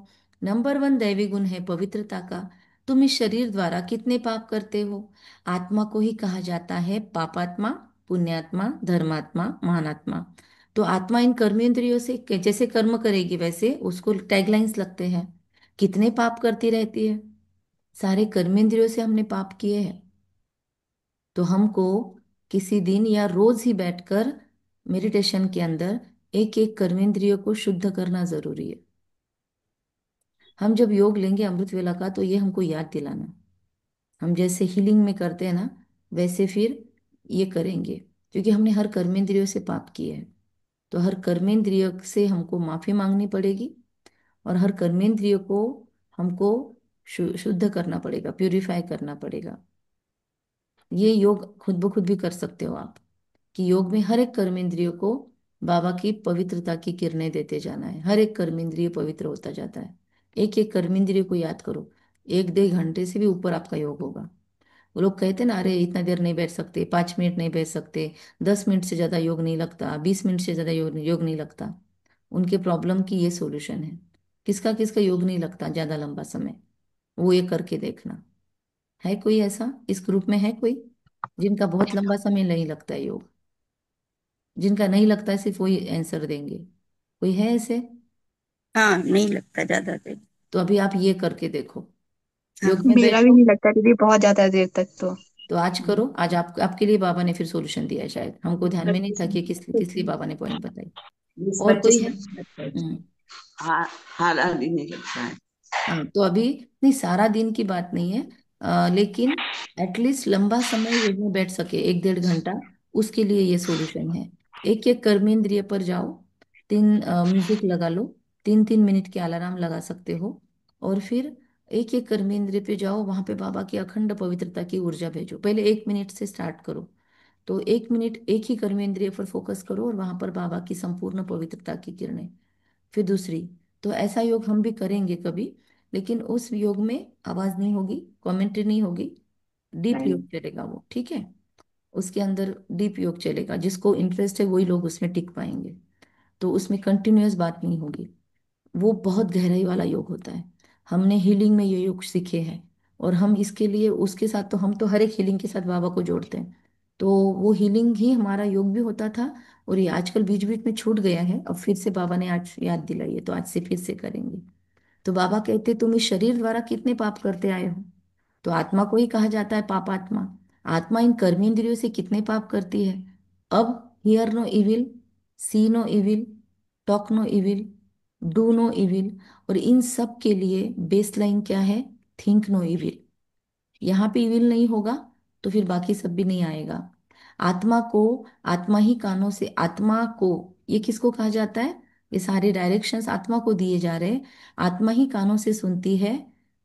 Speaker 1: नंबर 1 दैवी गुण है पवित्रता का। तुम इस शरीर द्वारा कितने पाप करते हो? आत्मा को ही कहा जाता है पापात्मा, पुण्यात्मा, धर्मात्मा, महानात्मा। तो आत्मा इन कर्मेंद्रियों से जैसे कर्म करेगी वैसे उसको टैगलाइंस लगते हैं। कितने पाप करती रहती है? सारे कर्मेंद्रियों से हमने पाप किए हैं। तो हमको किसी दिन या रोज ही बैठकर मेडिटेशन के अंदर एक एक कर्मेंद्रियों को शुद्ध करना जरूरी है। हम जब योग लेंगे अमृत वेला का तो ये हमको याद दिलाना। हम जैसे हीलिंग में करते हैं ना, वैसे फिर ये करेंगे, क्योंकि हमने हर कर्मेंद्रियों से पाप किए है। तो हर कर्मेंद्रिय से हमको माफी मांगनी पड़ेगी, और हर कर्मेंद्रिय को हमको शुद्ध करना पड़ेगा, प्यूरिफाई करना पड़ेगा। ये योग खुद ब खुद भी कर सकते हो आप, कि योग में हर एक कर्मेंद्रिय को बाबा की पवित्रता की किरणें देते जाना है। हर एक कर्मेंद्रिय पवित्र होता जाता है। एक एक कर्मेंद्रिय को याद करो। 1-1.5 घंटे से भी ऊपर आपका योग होगा। वो लोग कहते ना, अरे इतना देर नहीं बैठ सकते, 5 मिनट नहीं बैठ सकते, 10 मिनट से ज्यादा योग नहीं लगता, 20 मिनट से ज्यादा योग नहीं लगता। उनके प्रॉब्लम की ये सॉल्यूशन है। किसका किसका योग नहीं लगता ज्यादा लंबा समय, वो ये करके देखना। है कोई ऐसा इस ग्रुप में, है कोई जिनका बहुत लंबा समय नहीं लगता है योग? जिनका नहीं लगता है सिर्फ वही आंसर देंगे। कोई है ऐसे?
Speaker 6: हाँ, नहीं लगता ज्यादा देर।
Speaker 1: तो अभी आप ये करके देखो।
Speaker 6: हाँ।
Speaker 1: योग में
Speaker 5: मेरा भी
Speaker 1: बैठो।
Speaker 5: नहीं लगता दीदी बहुत ज्यादा देर तक तो।
Speaker 1: तो आज करो, आज आप आपके लिए बाबा ने फिर सॉल्यूशन दिया है, शायद हमको ध्यान में नहीं था कि किस लिए बाबा ने पॉइंट बताई।
Speaker 10: बीस
Speaker 1: और कोई
Speaker 10: पच्चीस
Speaker 1: है?
Speaker 10: मिनट लगता है।
Speaker 1: हम्म।
Speaker 10: हाँ, हाँ आदि नहीं लगता है।
Speaker 1: हाँ, तो अभी नहीं, सारा दिन की बात नहीं है, लेकिन एटलीस्ट लंबा समय योग में बैठ सके 1-1.5 घंटा, उसके लिए ये सॉल्यूशन है। एक एक कर्मेंद्रिय पर जाओ, तीन म्यूजिक लगा लो, 3-3 मिनट के अलार्म लगा सकते हो। और फिर एक एक कर्मेंद्रिय पे जाओ, वहां पे बाबा की अखंड पवित्रता की ऊर्जा भेजो। पहले 1 मिनट से स्टार्ट करो। तो 1 मिनट एक ही कर्मेंद्रिय पर फोकस करो, और वहां पर बाबा की संपूर्ण पवित्रता की किरणें। फिर दूसरी। तो ऐसा योग हम भी करेंगे कभी, लेकिन उस योग में आवाज नहीं होगी, कमेंट्री नहीं होगी, डीप योग चलेगा वो, ठीक है? उसके अंदर डीप योग चलेगा, जिसको इंटरेस्ट है वही लोग उसमें टिक पाएंगे। तो उसमें कंटिन्यूअस बात नहीं होगी। वो बहुत गहराई वाला योग होता है। हमने हीलिंग में ये योग सीखे हैं, और हम इसके लिए उसके साथ तो हम तो हर एक हीलिंग के साथ बाबा को जोड़ते हैं। तो वो हीलिंग ही हमारा योग भी होता था। और ये आजकल बीच बीच में छूट गया है, अब फिर से बाबा ने आज याद दिलाई है, तो आज से फिर से करेंगे। तो बाबा कहते तुम इस शरीर द्वारा कितने पाप करते आए हो? तो आत्मा को ही कहा जाता है पापात्मा। आत्मा इन कर्मेंद्रियों से कितने पाप करती है? अब hear no evil, see no evil, talk no evil, do no evil. और इन सब के लिए बेसलाइन क्या है? Think no evil. यहाँ पे इविल नहीं होगा तो फिर बाकी सब भी नहीं आएगा। आत्मा को, आत्मा ही कानों से, आत्मा को, ये किसको कहा जाता है? ये सारे डायरेक्शंस आत्मा को दिए जा रहे हैं। आत्मा ही कानों से सुनती है,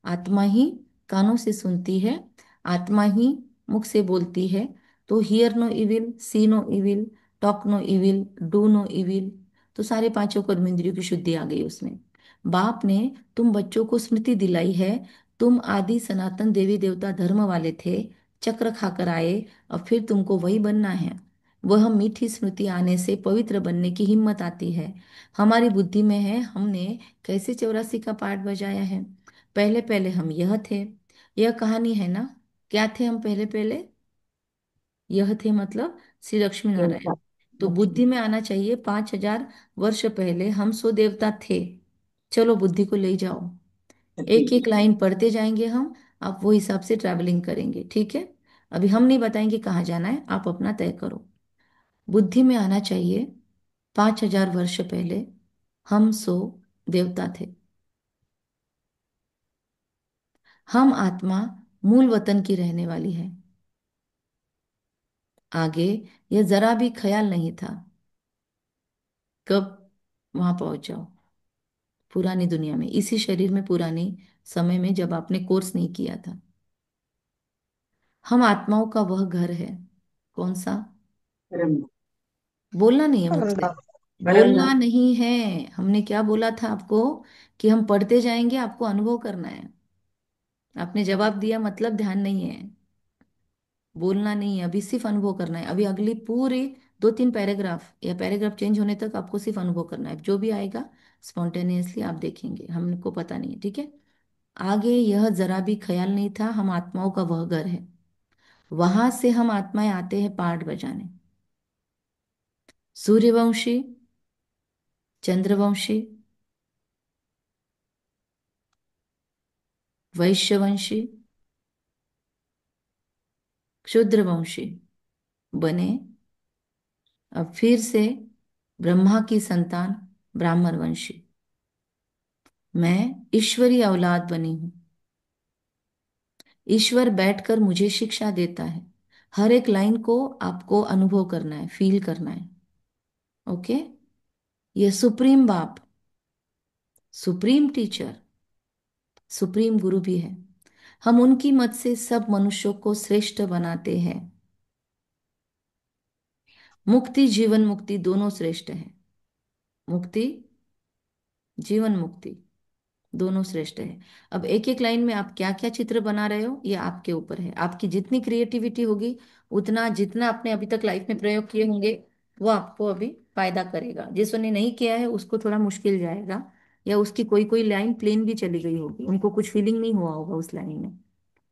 Speaker 1: आत्मा ही कानों से सुनती है, आत्मा ही मुख से बोलती है। तो hear no evil, see no evil, talk no evil, do no evil. तो सारे पांचों कर्म इंद्रियों की शुद्धि आ गई उसमें। बाप ने तुम बच्चों को स्मृति दिलाई है, तुम आदि सनातन देवी देवता धर्म वाले थे, चक्र खाकर आए, अब फिर तुमको वही बनना है। वह मीठी स्मृति आने से पवित्र बनने की हिम्मत आती है। हमारी बुद्धि में है, हमने कैसे 84 का पाठ बजाया है। पहले पहले हम यह थे, यह कहानी है ना। क्या थे हम पहले पहले? यह थे मतलब श्री लक्ष्मी नारायण।
Speaker 9: देवता
Speaker 1: तो
Speaker 9: लक्ष्मी।
Speaker 1: बुद्धि में आना चाहिए 5000 वर्ष पहले हम सो देवता थे। चलो बुद्धि को ले जाओ, एक एक लाइन पढ़ते जाएंगे हम, आप वो हिसाब से ट्रैवलिंग करेंगे, ठीक है? अभी हम नहीं बताएंगे कहाँ जाना है, आप अपना तय करो। बुद्धि में आना चाहिए 5000 वर्ष पहले हम सो देवता थे। हम आत्मा मूल वतन की रहने वाली है। आगे यह जरा भी ख्याल नहीं था कब वहां पहुंच जाओ, पुरानी दुनिया में, इसी शरीर में, पुरानी समय में जब आपने कोर्स नहीं किया था। हम आत्माओं का वह घर है। कौन सा?
Speaker 10: ब्रह्म।
Speaker 1: बोलना नहीं है मुझसे,
Speaker 5: परमधाम।
Speaker 1: बोलना
Speaker 10: ब्रह्म।
Speaker 1: नहीं है। हमने क्या बोला था आपको? कि हम पढ़ते जाएंगे, आपको अनुभव करना है। आपने जवाब दिया मतलब ध्यान नहीं है। बोलना नहीं है, अभी सिर्फ अनुभव करना है। अभी अगली पूरी 2-3 पैराग्राफ या पैराग्राफ चेंज होने तक आपको सिर्फ अनुभव करना है। जो भी आएगा स्पॉन्टेनियसली आप देखेंगे, हमको पता नहीं है, ठीक है? आगे यह जरा भी ख्याल नहीं था हम आत्माओं का वह घर है। वहां से हम आत्माएं आते हैं पाठ बजाने। सूर्यवंशी, चंद्रवंशी, वैश्यवंशी, क्षुद्रवंशी बने, अब फिर से ब्रह्मा की संतान ब्राह्मण वंशी। मैं ईश्वरी औलाद बनी हूं। ईश्वर बैठकर मुझे शिक्षा देता है। हर एक लाइन को आपको अनुभव करना है, फील करना है। ओके? ये सुप्रीम बाप, सुप्रीम टीचर, सुप्रीम गुरु भी है। हम उनकी मत से सब मनुष्यों को श्रेष्ठ बनाते हैं। मुक्ति, जीवन मुक्ति दोनों श्रेष्ठ है। मुक्ति, जीवन मुक्ति दोनों श्रेष्ठ है। अब एक एक लाइन में आप क्या क्या चित्र बना रहे हो, ये आपके ऊपर है। आपकी जितनी क्रिएटिविटी होगी, उतना जितना आपने अभी तक लाइफ में प्रयोग किए होंगे, वो आपको अभी फायदा करेगा। जिसने नहीं किया है उसको थोड़ा मुश्किल जाएगा, या उसकी कोई कोई लाइन प्लेन भी चली गई होगी, उनको कुछ फीलिंग नहीं हुआ होगा उस लाइन में।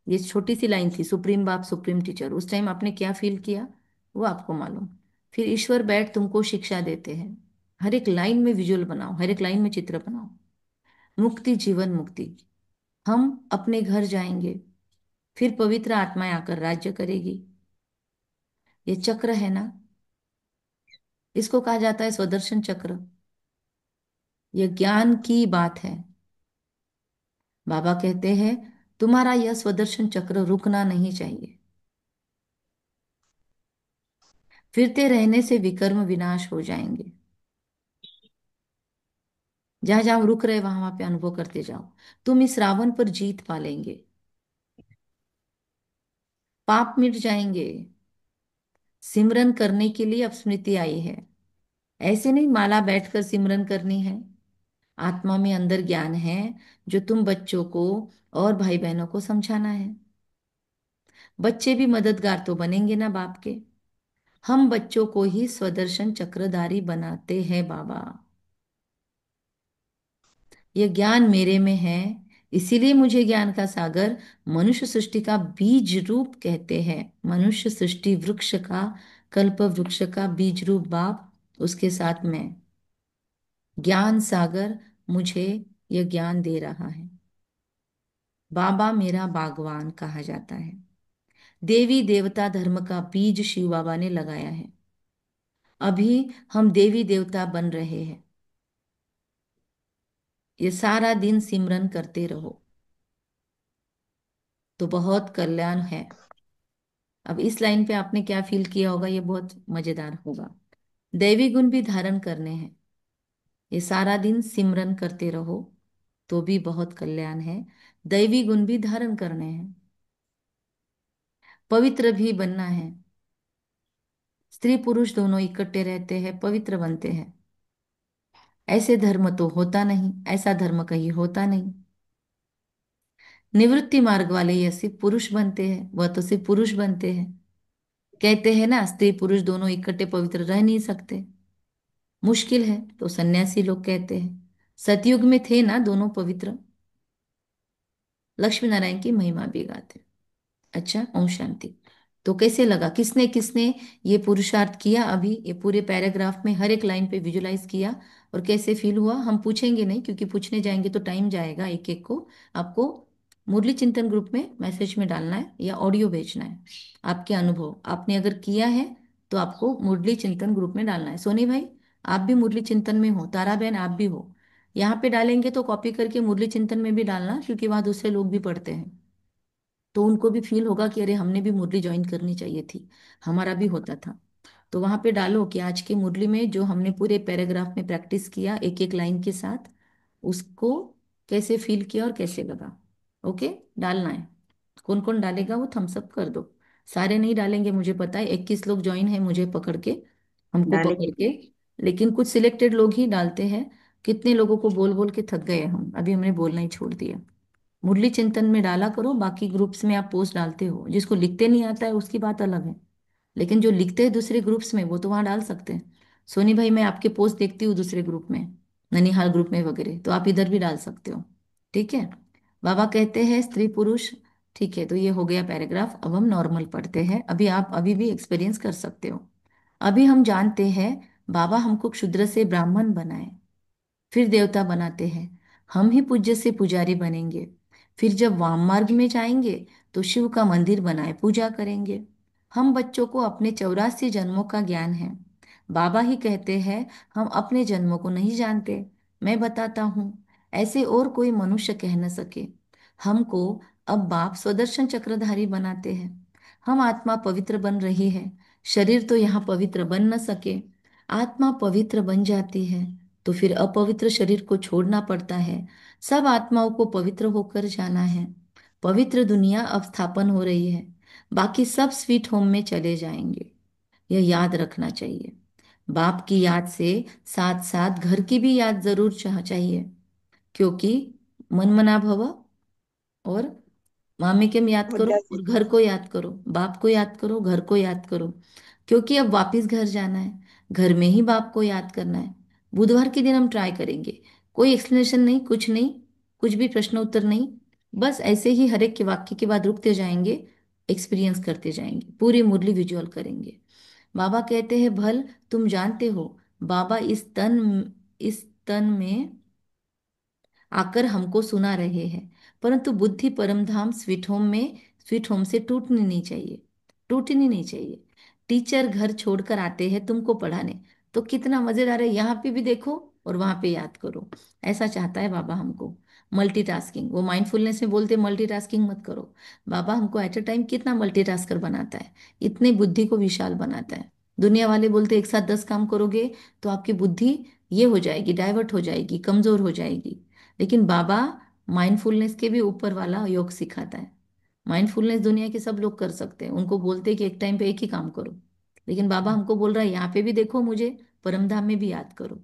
Speaker 1: ये छोटी सी लाइन थी, सुप्रीम बाप सुप्रीम टीचर, उस टाइम आपने क्या फील किया वो आपको मालूम। फिर ईश्वर बैठ तुमको शिक्षा देते हैं। हर एक लाइन में विजुअल बनाओ, हर एक लाइन में चित्र बनाओ। मुक्ति, जीवन मुक्ति, हम अपने घर जाएंगे, फिर पवित्र आत्माएं आकर राज्य करेगी। ये चक्र है ना, इसको कहा जाता है स्वदर्शन चक्र। यह ज्ञान की बात है। बाबा कहते हैं तुम्हारा यह स्वदर्शन चक्र रुकना नहीं चाहिए। फिरते रहने से विकर्म विनाश हो जाएंगे। जहां जहां रुक रहे वहां वहां पे अनुभव करते जाओ। तुम इस रावण पर जीत पा लेंगे, पाप मिट जाएंगे। सिमरन करने के लिए अब स्मृति आई है। ऐसे नहीं माला बैठकर सिमरन करनी है। आत्मा में अंदर ज्ञान है जो तुम बच्चों को और भाई बहनों को समझाना है। बच्चे भी मददगार तो बनेंगे ना बाप के। हम बच्चों को ही स्वदर्शन चक्रधारी बनाते हैं बाबा। यह ज्ञान मेरे में है, इसीलिए मुझे ज्ञान का सागर मनुष्य सृष्टि का बीज रूप कहते हैं। मनुष्य सृष्टि वृक्ष का, कल्प वृक्ष का बीज रूप बाप, उसके साथ मैं, ज्ञान सागर मुझे यह ज्ञान दे रहा है। बाबा मेरा बागवान कहा जाता है। देवी देवता धर्म का बीज शिव बाबा ने लगाया है। अभी हम देवी देवता बन रहे हैं। ये सारा दिन सिमरन करते रहो तो बहुत कल्याण है। अब इस लाइन पे आपने क्या फील किया होगा, ये बहुत मजेदार होगा। दैवी गुण भी धारण करने हैं, ये सारा दिन सिमरन करते रहो तो भी बहुत कल्याण है। दैवी गुण भी धारण करने हैं, पवित्र भी बनना है। स्त्री पुरुष दोनों इकट्ठे रहते हैं, पवित्र बनते हैं। ऐसे धर्म तो होता नहीं, ऐसा धर्म कहीं होता नहीं। निवृत्ति मार्ग वाले ये सिर्फ पुरुष बनते हैं, वह तो सिर्फ पुरुष बनते हैं। कहते हैं ना, स्त्री पुरुष दोनों इकट्ठे पवित्र रह नहीं सकते, मुश्किल है, तो सन्यासी लोग कहते हैं। सतयुग में थे ना दोनों पवित्र, लक्ष्मी नारायण की महिमा भी गाते। अच्छा, ओम शांति। तो कैसे लगा, किसने किसने ये पुरुषार्थ किया, अभी ये पूरे पैराग्राफ में हर एक लाइन पे विजुलाइज किया, और कैसे फील हुआ? हम पूछेंगे नहीं, क्योंकि पूछने जाएंगे तो टाइम जाएगा। एक एक को आपको मुरली चिंतन ग्रुप में मैसेज में डालना है या ऑडियो भेजना है। आपके अनुभव आपने अगर किया है तो आपको मुरली चिंतन ग्रुप में डालना है। सोनी भाई, आप भी मुरली चिंतन में हो, तारा बहन आप भी हो। यहाँ पे डालेंगे तो कॉपी करके मुरली चिंतन में भी डालना, क्योंकि वहां दूसरे लोग भी पढ़ते हैं, तो उनको भी फील होगा कि अरे हमने भी मुरली ज्वाइन करनी चाहिए थी, हमारा भी होता था। तो वहां पे डालो कि आज की मुरली में जो हमने पूरे पैराग्राफ में प्रैक्टिस किया एक एक लाइन के साथ, उसको कैसे फील किया और कैसे लगा। ओके, डालना है। कौन कौन डालेगा वो थम्स अप कर दो। सारे नहीं डालेंगे, मुझे पता है 21 लोग ज्वाइन है, मुझे पकड़ के, हमको पकड़
Speaker 10: डालेंगे।
Speaker 1: के, लेकिन कुछ सिलेक्टेड लोग ही डालते हैं। कितने लोगों को बोल बोल के थक गए हम, अभी हमने बोलना ही छोड़ दिया। मुरली चिंतन में डाला करो, बाकी ग्रुप्स में आप पोस्ट डालते हो, जिसको लिखते नहीं आता है उसकी बात अलग है, लेकिन जो लिखते हैं दूसरे ग्रुप्स में वो तो वहां डाल सकते हैं। सोनी भाई, मैं आपके पोस्ट देखती हूँ दूसरे ग्रुप में, ननिहाल ग्रुप में वगैरह, तो आप इधर भी डाल सकते हो। ठीक है। बाबा कहते हैं स्त्री पुरुष। ठीक है, तो ये हो गया पैराग्राफ। अब हम नॉर्मल पढ़ते हैं, अभी आप अभी भी एक्सपीरियंस कर सकते हो। अभी हम जानते हैं बाबा हमको क्षुद्र से ब्राह्मण बनाए, फिर देवता बनाते हैं। हम ही पूज्य से पुजारी बनेंगे, फिर जब वाम मार्ग में जाएंगे तो शिव का मंदिर बनाए पूजा करेंगे। हम बच्चों को अपने 84 जन्मों का ज्ञान है। बाबा ही कहते हैं हम अपने जन्मों को नहीं जानते, मैं बताता हूँ, ऐसे और कोई मनुष्य कह न सके। हमको अब बाप स्वदर्शन चक्रधारी बनाते हैं। हम आत्मा पवित्र बन रही है, शरीर तो यहाँ पवित्र बन न सके। आत्मा पवित्र बन जाती है तो फिर अपवित्र शरीर को छोड़ना पड़ता है। सब आत्माओं को पवित्र होकर जाना है। पवित्र दुनिया अब स्थापन हो रही है, बाकी सब स्वीट होम में चले जाएंगे, यह याद रखना चाहिए। बाप की याद से साथ साथ घर की भी याद जरूर चाहिए, क्योंकि मन मना भव, और मामी के में याद करो,
Speaker 2: मुद्दा
Speaker 1: और घर को याद करो, बाप को याद करो, घर को याद करो, क्योंकि अब वापिस घर जाना है, घर में ही बाप को याद करना है। बुधवार के दिन हम ट्राई करेंगे, कोई एक्सप्लेनेशन नहीं, कुछ नहीं, कुछ भी प्रश्न उत्तर नहीं, बस ऐसे ही हर एक के वाक्य के बाद रुकते जाएंगे, एक्सपीरियंस करते जाएंगे, पूरी मुरली विजुअल करेंगे। बाबा कहते हैं भल तुम जानते हो, बाबा इस तन में आकर हमको सुना रहे हैं, परंतु बुद्धि परमधाम स्वीट होम से टूटनी नहीं चाहिए, टूटनी नहीं चाहिए। टीचर घर छोड़कर आते हैं तुमको पढ़ाने, तो कितना मजेदार है, यहाँ पे भी देखो और वहां पे याद करो। ऐसा चाहता है बाबा हमको। मल्टीटास्किंग, वो माइंडफुलनेस में बोलते मल्टीटास्किंग मत करो। बाबा हमको एट अ टाइम कितना मल्टीटास्कर बनाता है, इतने बुद्धि को विशाल बनाता है। दुनिया वाले बोलते एक साथ 10 काम करोगे तो आपकी बुद्धि ये हो जाएगी, डाइवर्ट हो जाएगी, कमजोर हो जाएगी, लेकिन बाबा माइंडफुलनेस के भी ऊपर वाला योग सिखाता है। माइंडफुलनेस दुनिया के सब लोग कर सकते हैं, उनको बोलते हैं कि एक टाइम पे एक ही काम करो, लेकिन बाबा हमको बोल रहा है यहाँ पे भी देखो मुझे, परमधाम में भी याद करो।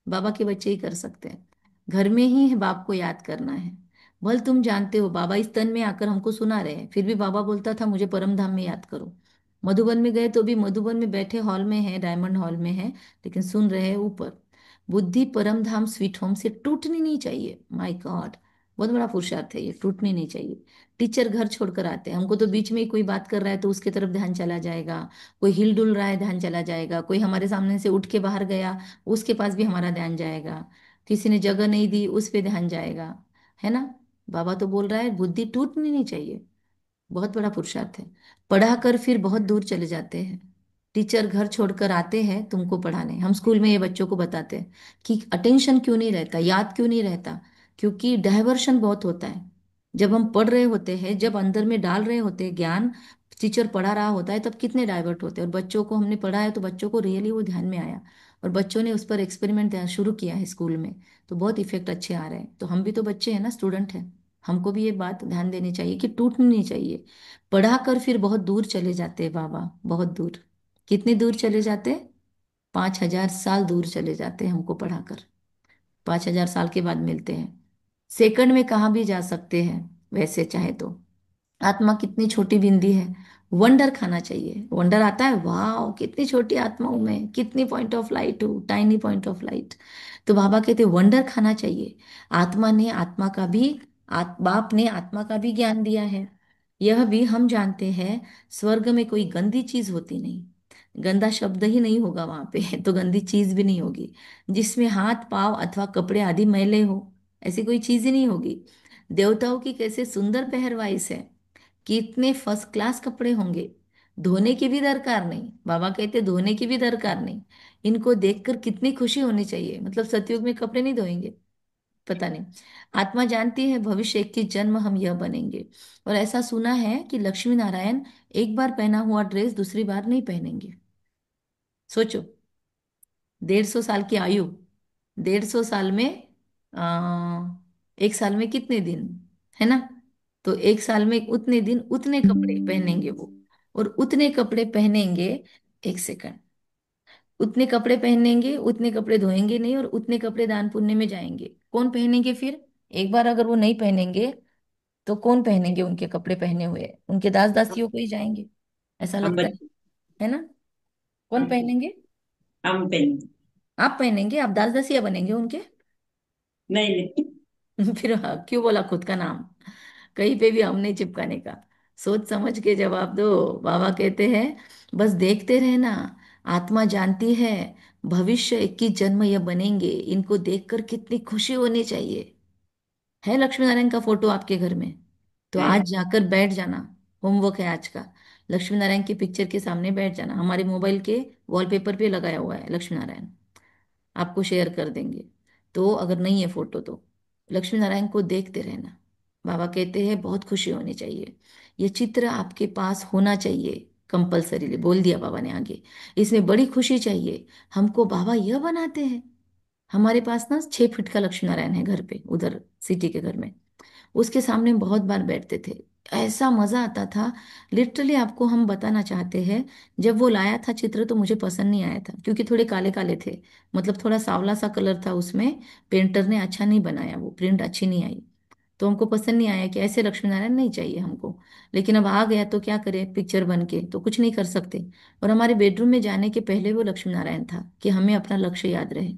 Speaker 1: बाबा के बच्चे ही कर सकते हैं, घर में ही है बाप को याद करना है। भल तुम जानते हो, बाबा इस तन में आकर हमको सुना रहे हैं, फिर भी बाबा बोलता था मुझे परमधाम में याद करो। मधुबन में गए तो भी मधुबन में बैठे हॉल में है, डायमंड हॉल में है, लेकिन सुन रहे हैं ऊपर। बुद्धि परम धाम स्वीट होम से टूटनी नहीं चाहिए। माय गॉड, बहुत बड़ा पुरुषार्थ है ये, टूटनी नहीं चाहिए। टीचर घर छोड़कर आते हैं, हमको तो बीच में ही कोई बात कर रहा है तो उसके तरफ ध्यान चला जाएगा, कोई हिल डुल रहा है ध्यान चला जाएगा, कोई हमारे सामने से उठ के बाहर गया उसके पास भी हमारा ध्यान जाएगा, किसी ने जगह नहीं दी उस पे ध्यान जाएगा, है ना। बाबा तो बोल रहा है बुद्धि टूटनी नहीं चाहिए, बहुत बड़ा पुरुषार्थ है। पढ़ा कर फिर बहुत दूर चले जाते हैं। टीचर घर छोड़कर आते हैं तुमको पढ़ाने, हम स्कूल में ये बच्चों को बताते हैं कि अटेंशन क्यों नहीं रहता, याद क्यों नहीं रहता, क्योंकि डाइवर्शन बहुत होता है। जब हम पढ़ रहे होते हैं, जब अंदर में डाल रहे होते हैं ज्ञान, टीचर पढ़ा रहा होता है तब कितने डाइवर्ट होते हैं, और बच्चों को हमने पढ़ा है तो बच्चों को रियली वो ध्यान में आया, और बच्चों ने उस पर एक्सपेरिमेंट शुरू किया है स्कूल में, तो बहुत इफेक्ट अच्छे आ रहे हैं। तो हम भी तो बच्चे हैं ना, स्टूडेंट हैं, हमको भी ये बात ध्यान देनी चाहिए कि टूटनी नहीं चाहिए। पढ़ा कर फिर बहुत दूर चले जाते हैं बाबा, बहुत दूर। कितनी दूर चले जाते? 5,000 साल दूर चले जाते हैं हमको पढ़ाकर। 5,000 साल के बाद मिलते हैं। सेकंड में कहाँ भी जा सकते हैं वैसे चाहे तो। आत्मा कितनी छोटी बिंदी है। वंडर खाना चाहिए, वंडर आता है, वाह कितनी छोटी आत्मा हूं मैं, कितनी पॉइंट ऑफ लाइट हूँ, टाइनी पॉइंट ऑफ लाइट। तो बाबा कहते वंडर खाना चाहिए। आत्मा ने आत्मा का भी, बाप ने आत्मा का भी ज्ञान दिया है। यह भी हम जानते हैं, स्वर्ग में कोई गंदी चीज होती नहीं। गंदा शब्द ही नहीं होगा वहां पे तो गंदी चीज भी नहीं होगी। जिसमें हाथ पांव अथवा कपड़े आदि मैले हो, ऐसी कोई चीज ही नहीं होगी। देवताओं की कैसे सुंदर पहरवाइश है, कितने फर्स्ट क्लास कपड़े होंगे। धोने की भी दरकार नहीं, बाबा कहते धोने की भी दरकार नहीं। इनको देखकर कितनी खुशी होनी चाहिए, मतलब सतयुग में कपड़े नहीं धोएंगे, पता नहीं। आत्मा जानती है भविष्य की जन्म हम यह बनेंगे। और ऐसा सुना है कि लक्ष्मी नारायण एक बार पहना हुआ ड्रेस दूसरी बार नहीं पहनेंगे। सोचो, 150 साल की आयु, 150 साल में आ, एक साल में कितने दिन, है ना? तो एक साल में उतने दिन उतने कपड़े पहनेंगे वो, और उतने कपड़े पहनेंगे। एक सेकंड, उतने कपड़े पहनेंगे, उतने कपड़े धोएंगे नहीं, और उतने कपड़े दान पुण्य में जाएंगे। कौन पहनेंगे फिर? एक बार अगर वो नहीं पहनेंगे तो कौन पहनेंगे उनके कपड़े पहने हुए? उनके दास दासियों को ही जाएंगे, ऐसा
Speaker 10: हम
Speaker 1: लगता
Speaker 10: बच्चे।
Speaker 1: है ना? कौन पहनेंगे?
Speaker 10: हम पेन।
Speaker 1: आप पहनेंगे, आप दास दासिया बनेंगे उनके
Speaker 10: नहीं नहीं।
Speaker 1: फिर हाँ, क्यों बोला खुद का नाम? कहीं पे भी हम नहीं चिपकाने का। सोच समझ के जवाब दो। बाबा कहते हैं बस देखते रहना। आत्मा जानती है भविष्य 21 जन्म ये बनेंगे, इनको देखकर कितनी खुशी होनी चाहिए। है लक्ष्मी नारायण का फोटो आपके घर में? तो
Speaker 10: है।
Speaker 1: आज जाकर बैठ जाना। होमवर्क है आज का। लक्ष्मी नारायण की पिक्चर के सामने बैठ जाना। हमारे मोबाइल के वॉलपेपर पे लगाया हुआ है लक्ष्मी नारायण, आपको शेयर कर देंगे। तो अगर नहीं है फोटो तो लक्ष्मी नारायण को देखते रहना। बाबा कहते हैं बहुत खुशी होनी चाहिए, ये चित्र आपके पास होना चाहिए कंपलसरीली, बोल दिया बाबा ने आगे। इसमें बड़ी खुशी चाहिए हमको, बाबा यह बनाते हैं। हमारे पास ना 6 फीट का लक्ष्मी नारायण है घर पे, उधर सिटी के घर में। उसके सामने हम बहुत बार बैठते थे, ऐसा मजा आता था। लिटरली आपको हम बताना चाहते हैं, जब वो लाया था चित्र तो मुझे पसंद नहीं आया था, क्योंकि थोड़े काले काले थे, मतलब थोड़ा सांवला सा कलर था उसमें। पेंटर ने अच्छा नहीं बनाया, वो प्रिंट अच्छी नहीं आई, तो हमको पसंद नहीं आया कि ऐसे लक्ष्मी नारायण नहीं चाहिए हमको। लेकिन अब आ गया तो क्या करें, पिक्चर बन के तो कुछ नहीं कर सकते। और हमारे बेडरूम में जाने के पहले वो लक्ष्मी नारायण था कि हमें अपना लक्ष्य याद रहे।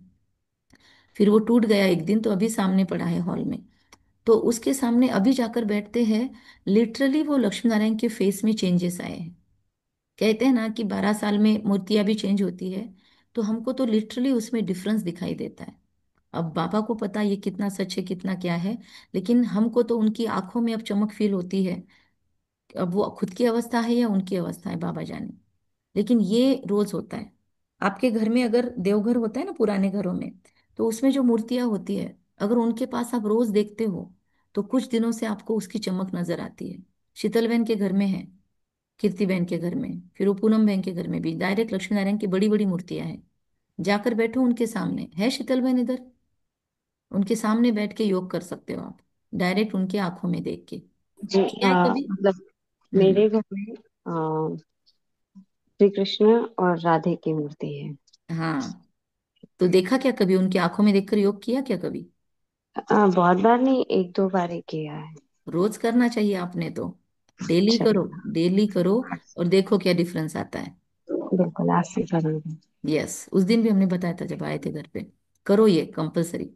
Speaker 1: फिर वो टूट गया एक दिन, तो अभी सामने पड़ा है हॉल में। तो उसके सामने अभी जाकर बैठते हैं, लिटरली वो लक्ष्मी नारायण के फेस में चेंजेस आए हैं। कहते हैं ना कि 12 साल में मूर्तियां भी चेंज होती है, तो हमको तो लिटरली उसमें डिफरेंस दिखाई देता है। अब बाबा को पता ये कितना सच है कितना क्या है, लेकिन हमको तो उनकी आंखों में अब चमक फील होती है। अब वो खुद की अवस्था है या उनकी अवस्था है, बाबा जाने। लेकिन ये रोज होता है। आपके घर में अगर देवघर होता है ना, पुराने घरों में, तो उसमें जो मूर्तियां होती है, अगर उनके पास आप रोज देखते हो तो कुछ दिनों से आपको उसकी चमक नजर आती है। शीतल बहन के घर में है, कीर्ति बहन के घर में, फिर वो पूनम बहन के घर में भी डायरेक्ट लक्ष्मी नारायण की बड़ी बड़ी मूर्तियां हैं। जाकर बैठो उनके सामने, है शीतल बहन इधर, उनके सामने बैठ के योग कर सकते हो आप, डायरेक्ट उनके आंखों में देख के।
Speaker 12: जी
Speaker 1: किया है कभी?
Speaker 12: मतलब
Speaker 1: हम्म।
Speaker 12: मेरे घर में श्री कृष्ण और राधे की मूर्ति है।
Speaker 1: हाँ, तो देखा क्या कभी उनकी आंखों में देखकर योग किया क्या कभी?
Speaker 12: बहुत बार नहीं, एक दो बार ही किया है।
Speaker 1: रोज करना चाहिए आपने तो, डेली करो,
Speaker 12: चलिए,
Speaker 1: डेली करो, और देखो क्या डिफरेंस आता है।
Speaker 12: बिल्कुल आज से करूंगी।
Speaker 1: यस, उस दिन भी हमने बताया था जब आए थे घर पे। करो ये कंपलसरी।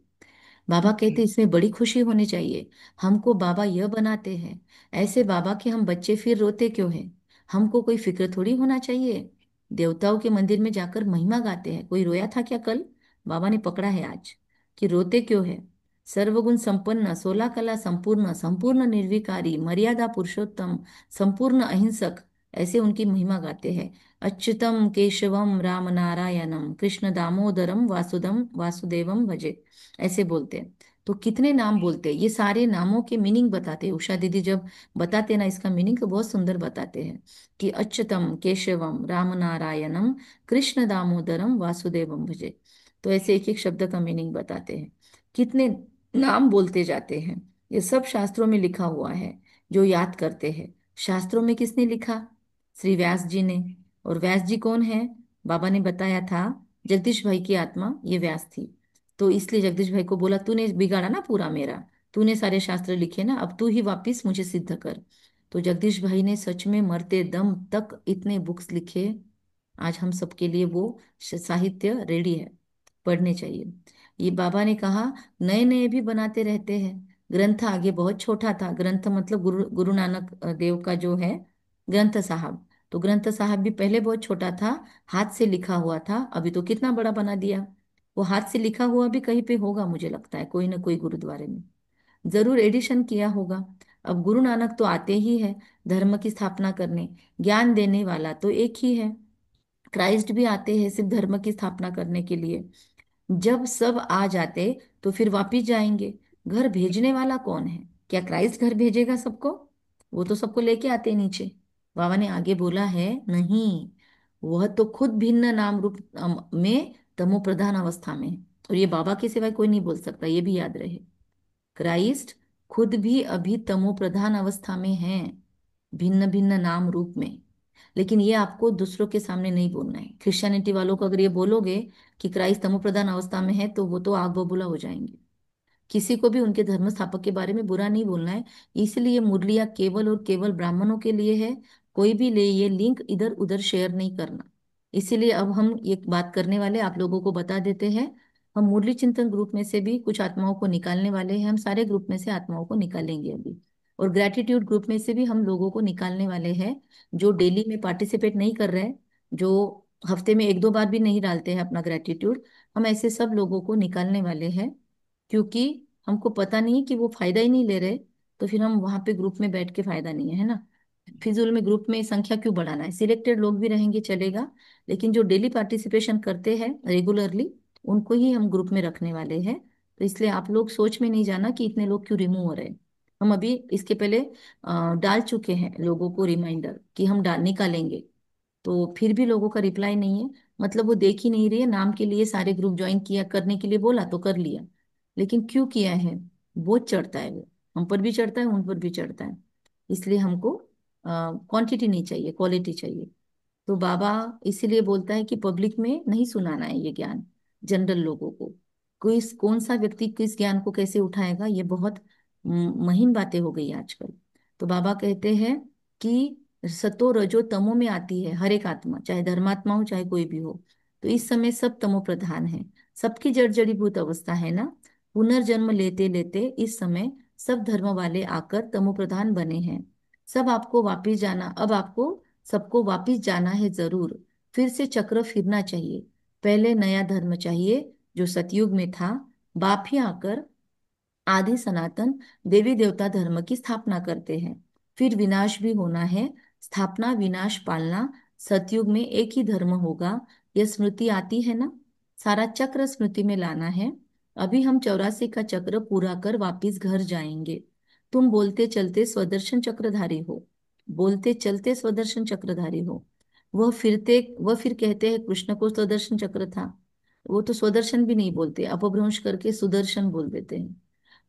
Speaker 1: बाबा
Speaker 12: ओके।
Speaker 1: कहते इसमें बड़ी खुशी होनी चाहिए। हमको बाबा यह बनाते हैं, ऐसे बाबा के हम बच्चे फिर रोते क्यों हैं? हमको कोई फिक्र थोड़ी होना चाहिए। देवताओं के मंदिर में जाकर महिमा गाते हैं, कोई रोया था क्या कल? बाबा ने पकड़ा है आज कि रोते क्यों है। सर्वगुण संपन्न, 16 कला संपूर्ण, संपूर्ण निर्विकारी, मर्यादा पुरुषोत्तम, संपूर्ण अहिंसक, ऐसे उनकी महिमा गाते हैं। अच्युतम केशवम राम नारायणम कृष्ण दामोदरम वासुदम वासुदेवम भजे, ऐसे बोलते हैं। तो कितने नाम बोलते हैं, ये सारे नामों के मीनिंग बताते हैं। उषा दीदी जब बताते हैं ना इसका मीनिंग, तो बहुत सुंदर बताते हैं कि अच्युतम केशवम राम नारायणम कृष्ण दामोदरम वासुदेवम भजे। तो ऐसे एक एक शब्द का मीनिंग बताते हैं, कितने नाम बोलते जाते हैं। ये सब शास्त्रों में लिखा हुआ है, जो याद करते हैं। शास्त्रों में किसने लिखा? श्री व्यास जी ने। और व्यास जी कौन है? बाबा ने बताया था, जगदीश भाई की आत्मा ये व्यास थी। तो इसलिए जगदीश भाई को बोला, तूने बिगाड़ा ना पूरा मेरा, तूने सारे शास्त्र लिखे ना, अब तू ही वापिस मुझे सिद्ध कर। तो जगदीश भाई ने सच में मरते दम तक इतने बुक्स लिखे। आज हम सबके लिए वो साहित्य रेडी है, पढ़ने चाहिए। ये बाबा ने कहा, नए नए भी बनाते रहते हैं ग्रंथ। आगे बहुत छोटा था ग्रंथ, मतलब गुरु नानक देव का जो है ग्रंथ साहब, तो ग्रंथ साहब भी पहले बहुत छोटा था, हाथ से लिखा हुआ था। अभी तो कितना बड़ा बना दिया। वो हाथ से लिखा हुआ भी कहीं पे होगा, मुझे लगता है कोई ना कोई गुरुद्वारे में जरूर एडिशन किया होगा। अब गुरु नानक तो आते ही है धर्म की स्थापना करने, ज्ञान देने वाला तो एक ही है। क्राइस्ट भी आते हैं सिर्फ धर्म की स्थापना करने के लिए। जब सब आ जाते तो फिर वापिस जाएंगे। घर भेजने वाला कौन है? क्या क्राइस्ट घर भेजेगा सबको? वो तो सबको लेके आते हैं नीचे। बाबा ने आगे बोला है, नहीं, वह तो खुद भिन्न नाम रूप में तमो प्रधान अवस्था में है। और ये बाबा के सिवाय कोई नहीं बोल सकता, ये भी याद रहे। क्राइस्ट खुद भी अभी तमो प्रधान अवस्था में है, भिन्न भिन्न नाम रूप में। लेकिन ये आपको दूसरों के सामने नहीं बोलना है। क्रिश्चियनिटी वालों को अगर ये बोलोगे कि क्राइस्ट तमो प्रधान अवस्था में है, तो वो तो आग बबूला हो जाएंगे। किसी को भी उनके धर्म स्थापक के बारे में बुरा नहीं बोलना है। इसलिए मुरलिया केवल और केवल ब्राह्मणों के लिए है। कोई भी ले ये लिंक इधर उधर शेयर नहीं करना। इसीलिए अब हम ये बात करने वाले आप लोगों को बता देते हैं। हम मुरली चिंतन ग्रुप में से भी कुछ आत्माओं को निकालने वाले हैं, हम सारे ग्रुप में से आत्माओं को निकालेंगे अभी। और ग्रेटिट्यूड ग्रुप में से भी हम लोगों को निकालने वाले हैं, जो डेली में पार्टिसिपेट नहीं कर रहे, जो हफ्ते में एक दो बार भी नहीं डालते हैं अपना ग्रेटिट्यूड। हम ऐसे सब लोगों को निकालने वाले हैं, क्योंकि हमको पता नहीं कि वो फायदा ही नहीं ले रहे। तो फिर हम वहां पे ग्रुप में बैठ के फायदा नहीं है ना। फिजूल में ग्रुप में संख्या क्यों बढ़ाना है? सिलेक्टेड लोग भी रहेंगे चलेगा, लेकिन जो डेली पार्टिसिपेशन करते हैं रेगुलरली, उनको ही हम ग्रुप में रखने वाले हैं। तो इसलिए आप लोग सोच में नहीं जाना कि इतने लोग क्यों रिमूव हो रहे हैं। हम अभी इसके पहले डाल चुके हैं लोगों को रिमाइंडर कि हम डाल निकालेंगे। तो फिर भी लोगों का रिप्लाई नहीं है, मतलब वो देख ही नहीं रही है। नाम के लिए सारे ग्रुप ज्वाइन किया, करने के लिए बोला तो कर लिया, लेकिन क्यों किया है? वो चढ़ता है, वो हम पर भी चढ़ता है, उन पर भी चढ़ता है। इसलिए हमको क्वांटिटी नहीं चाहिए, क्वालिटी चाहिए। तो बाबा इसीलिए बोलता है कि पब्लिक में नहीं सुनाना है ये ज्ञान, जनरल लोगों को। कोई कौन सा व्यक्ति किस ज्ञान को कैसे उठाएगा, ये बहुत महीन बातें हो गई आजकल। तो बाबा कहते हैं कि सतो रजो तमो में आती है हर एक आत्मा, चाहे धर्मात्मा हो चाहे कोई भी हो। तो इस समय सब तमो प्रधान है, सबकी जड़ जड़ीभूत अवस्था है ना। पुनर्जन्म लेते लेते इस समय सब धर्म वाले आकर तमो प्रधान बने हैं। सब आपको वापिस जाना, अब आपको सबको वापिस जाना है जरूर। फिर से चक्र फिरना चाहिए। पहले नया धर्म चाहिए जो सतयुग में था, बाप ही आकर आदि सनातन देवी देवता धर्म की स्थापना करते हैं। फिर विनाश भी होना है, स्थापना विनाश पालना। सतयुग में एक ही धर्म होगा, यह स्मृति आती है ना। सारा चक्र स्मृति में लाना है। अभी हम 84 का चक्र पूरा कर वापिस घर जाएंगे। तुम बोलते चलते स्वदर्शन चक्रधारी हो, बोलते चलते स्वदर्शन चक्रधारी हो। वह फिर कहते हैं कृष्ण को स्वदर्शन चक्र था। वो तो स्वदर्शन भी नहीं बोलते, अपभ्रंश करके सुदर्शन बोल देते हैं।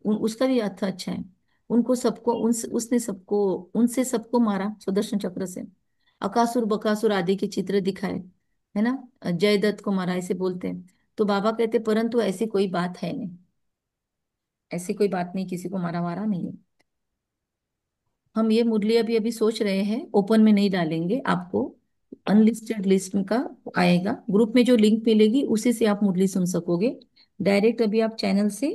Speaker 1: उसका भी अर्थ अच्छा है। उनको सबको उसने सबको, उनसे सबको मारा सुदर्शन चक्र से। अकासुर बकासुर आदि के चित्र दिखाए, है ना। जयदत्त को मारा ऐसे बोलते हैं। तो बाबा कहते परंतु ऐसी कोई बात है नहीं, ऐसी कोई बात नहीं, किसी को मारा वारा नहीं है। हम ये मुरली अभी अभी सोच रहे हैं, ओपन में नहीं डालेंगे आपको। अनलिस्टेड लिस्ट में का आएगा, ग्रुप में जो लिंक मिलेगी उसी से आप मुरली सुन सकोगे। डायरेक्ट अभी आप चैनल से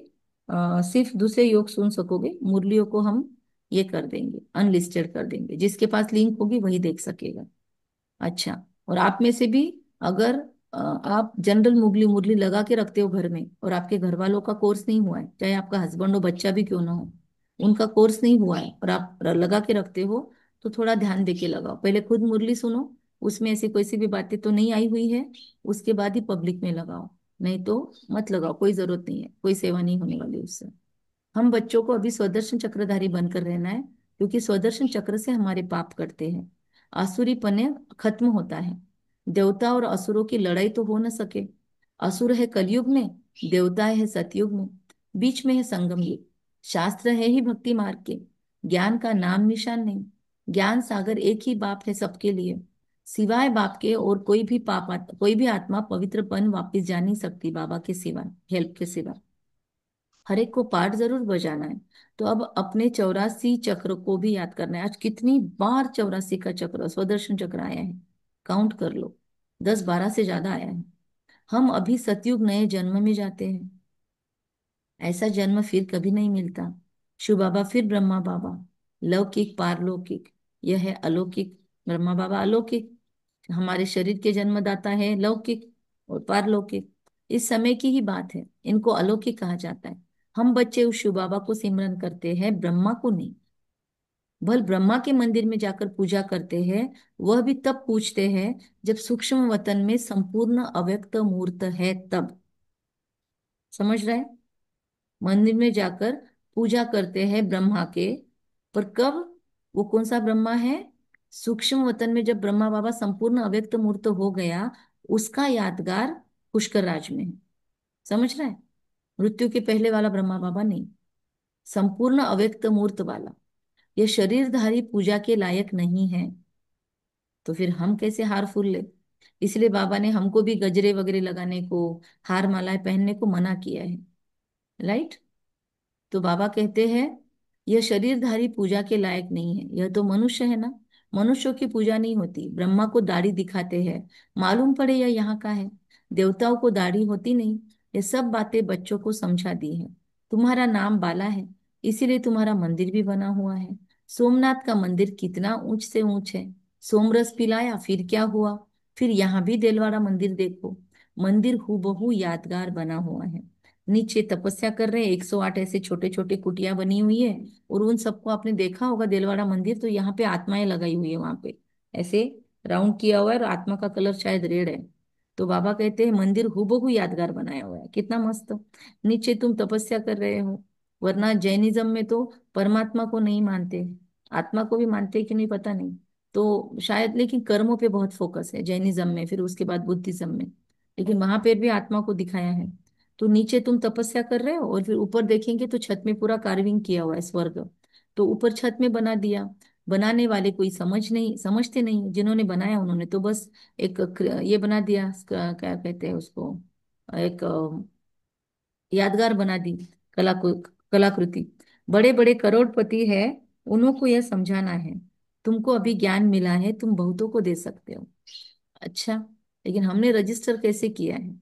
Speaker 1: सिर्फ दूसरे योग सुन सकोगे। मुरलियों को हम ये कर देंगे, अनलिस्टेड कर देंगे, जिसके पास लिंक होगी वही देख सकेगा। अच्छा, और आप में से भी अगर आप जनरल मुरली मुरली लगा के रखते हो घर में, और आपके घर वालों का कोर्स नहीं हुआ है, चाहे आपका हस्बैंड हो बच्चा भी क्यों ना हो, उनका कोर्स नहीं हुआ है और आप लगा के रखते हो, तो थोड़ा ध्यान दे के लगाओ। पहले खुद मुरली सुनो, उसमें ऐसी कोई सी भी बातें तो नहीं आई हुई है, उसके बाद ही पब्लिक में लगाओ। नहीं तो मत लगाओ, कोई जरूरत नहीं है, कोई सेवा नहीं होने वाली उससे। हम बच्चों को अभी स्वदर्शन चक्रधारी बनकर रहना है, क्योंकि स्वदर्शन चक्र से हमारे पाप कटते हैं, आसुरीपने खत्म होता है। देवता और असुरों की लड़ाई तो हो न सके। असुर है कलयुग में, देवता है सतयुग में, बीच में है संगम युग। शास्त्र है ही भक्ति मार्ग के, ज्ञान का नाम निशान नहीं। ज्ञान सागर एक ही बाप है सबके लिए, सिवाय बाप के और कोई भी आत्मा पवित्रपन वापिस जा नहीं सकती बाबा के सिवा, हेल्प के सिवा। हर एक को पार्ट जरूर बजाना है। तो अब अपने 84 चक्र को भी याद करना है। आज कितनी बार 84 का चक्र, स्वदर्शन चक्र आया है, काउंट कर लो, 10-12 से ज्यादा आया है। हम अभी सतयुग नए जन्म में जाते हैं। ऐसा जन्म फिर कभी नहीं मिलता। शिव बाबा फिर ब्रह्मा बाबा, लौकिक पारलौकिक, यह है अलौकिक। ब्रह्मा बाबा अलौकिक, हमारे शरीर के जन्मदाता है लौकिक और पारलौकिक। इस समय की ही बात है, इनको अलौकिक कहा जाता है। हम बच्चे उस शिव बाबा को सिमरन करते हैं, ब्रह्मा को नहीं। भल ब्रह्मा के मंदिर में जाकर पूजा करते हैं, वह भी तब पूछते हैं जब सूक्ष्म वतन में संपूर्ण अव्यक्त मूर्त है तब। समझ रहे हैं? मंदिर में जाकर पूजा करते हैं ब्रह्मा के, पर कब? वो कौन सा ब्रह्मा है? सूक्ष्म वतन में, जब ब्रह्मा बाबा संपूर्ण अव्यक्त मूर्त हो गया, उसका यादगार पुष्कर राज में है। समझ रहा है? मृत्यु के पहले वाला ब्रह्मा बाबा नहीं, संपूर्ण अव्यक्त मूर्त वाला। ये शरीरधारी पूजा के लायक नहीं है, तो फिर हम कैसे हार फूल ले? इसलिए बाबा ने हमको भी गजरे वगैरह लगाने को, हार मालाएं पहनने को मना किया है। राइट? तो बाबा कहते हैं यह शरीरधारी पूजा के लायक नहीं है, यह तो मनुष्य है ना। मनुष्यों की पूजा नहीं होती। ब्रह्मा को दाढ़ी दिखाते हैं, मालूम पड़े यह यहाँ का है। देवताओं को दाढ़ी होती नहीं। ये सब बातें बच्चों को समझा दी है। तुम्हारा नाम बाला है, इसीलिए तुम्हारा मंदिर भी बना हुआ है। सोमनाथ का मंदिर कितना ऊंच से ऊंच है। सोमरस पिलाया फिर क्या हुआ? फिर यहाँ भी देलवाड़ा मंदिर देखो, मंदिर हूबहू यादगार बना हुआ है। नीचे तपस्या कर रहे हैं, 108 ऐसे छोटे छोटे कुटिया बनी हुई है। और उन सबको आपने देखा होगा देलवाड़ा मंदिर, तो यहाँ पे आत्माएं लगाई हुई है वहां पे, ऐसे राउंड किया हुआ है, और आत्मा का कलर शायद रेड है। तो बाबा कहते हैं मंदिर हूबहू यादगार बनाया हुआ है, कितना मस्त। नीचे तुम तपस्या कर रहे हो। वरना जैनिज्म में तो परमात्मा को नहीं मानते, आत्मा को भी मानते कि नहीं पता नहीं, तो शायद, लेकिन कर्मों पे बहुत फोकस है जैनिज्म में, फिर उसके बाद बुद्धिज्म में। लेकिन वहां पर भी आत्मा को दिखाया है। तो नीचे तुम तपस्या कर रहे हो, और फिर ऊपर देखेंगे तो छत में पूरा कार्विंग किया हुआ है, स्वर्ग। तो ऊपर छत में बना दिया। बनाने वाले कोई समझते नहीं, जिन्होंने बनाया उन्होंने तो बस एक ये बना दिया, क्या कहते हैं उसको, एक यादगार बना दी, कला को, कलाकृति। बड़े बड़े करोड़पति है, उन्हों को यह समझाना है तुमको अभी ज्ञान मिला है, तुम बहुतों को दे सकते हो। अच्छा, लेकिन हमने रजिस्टर कैसे किया है?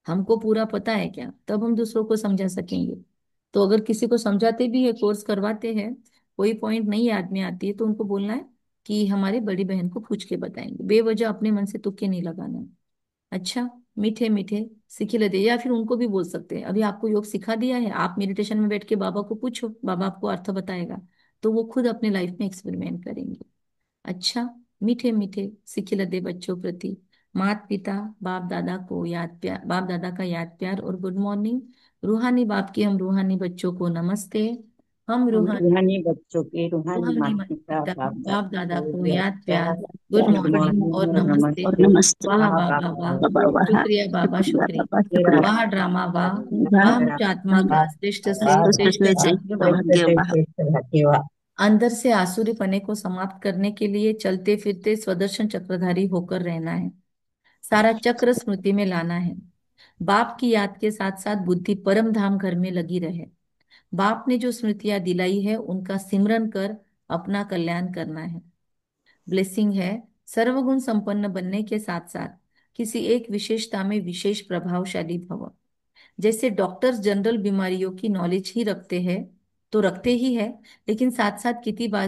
Speaker 1: हमको पूरा पता है क्या? तब हम दूसरों को समझा सकेंगे। तो अगर किसी को समझाते भी है, कोर्स करवाते हैं, कोई पॉइंट नहीं याद में आती है, तो उनको बोलना है कि हमारी बड़ी बहन को पूछ के बताएंगे। बेवजह अपने मन से तुक्के नहीं लगाना है। अच्छा, मीठे मीठे सिखिले दे, या फिर उनको भी बोल सकते हैं अभी आपको योग सिखा दिया है, आप मेडिटेशन में बैठ के बाबा को पूछो, बाबा आपको अर्थ बताएगा। तो वो खुद अपने लाइफ में एक्सपेरिमेंट करेंगे। अच्छा, मीठे मीठे सिखिलदे बच्चों प्रति माता पिता बाप दादा को याद प्यार, बाप दादा का याद प्यार और गुड मॉर्निंग। रूहानी बाप की हम रूहानी बच्चों को नमस्ते। हम
Speaker 10: हम
Speaker 1: रूहानी
Speaker 10: रूहानी बच्चों के रूहानी
Speaker 1: रूहानी
Speaker 10: माता
Speaker 1: माता
Speaker 10: पिता
Speaker 1: पिता
Speaker 10: बाप
Speaker 1: बाप
Speaker 10: दादा
Speaker 1: दादा
Speaker 10: को
Speaker 1: को
Speaker 10: याद
Speaker 1: याद प्यार,
Speaker 10: प्यार,
Speaker 1: गुड
Speaker 10: गुड
Speaker 1: मॉर्निंग और
Speaker 10: मॉर्निंग और
Speaker 1: नमस्ते।
Speaker 10: नमस्ते।
Speaker 1: वाह
Speaker 10: वाह
Speaker 1: वाह
Speaker 10: वाह
Speaker 1: वाह वाह,
Speaker 10: वाह वाह वाह,
Speaker 1: शुक्रिया बाबा शुक्रिया।
Speaker 10: तेरा
Speaker 1: वाह ड्रामा वाह, वाह
Speaker 10: तेरा
Speaker 1: मुझ आत्मा का श्रेष्ठ से
Speaker 10: वाह वाह
Speaker 1: श्रेष्ठ भाग्य वाह।
Speaker 10: श्रेष्ठ से श्रेष्ठ भाग्य वाह।
Speaker 1: अंदर से आसुरी पने को समाप्त करने के लिए चलते फिरते स्वदर्शन चक्रधारी होकर रहना है। सारा चक्र स्मृति में लाना है। बाप की याद के साथ साथ बुद्धि परम धाम घर में लगी रहे। बाप ने जो स्मृतियां दिलाई है उनका सिमरन कर अपना कल्याण करना है। ब्लेसिंग है सर्वगुण संपन्न बनने के साथ साथ किसी एक विशेषता में विशेष प्रभावशाली भव। जैसे डॉक्टर्स जनरल बीमारियों की नॉलेज ही रखते हैं, तो रखते ही है, लेकिन साथ साथ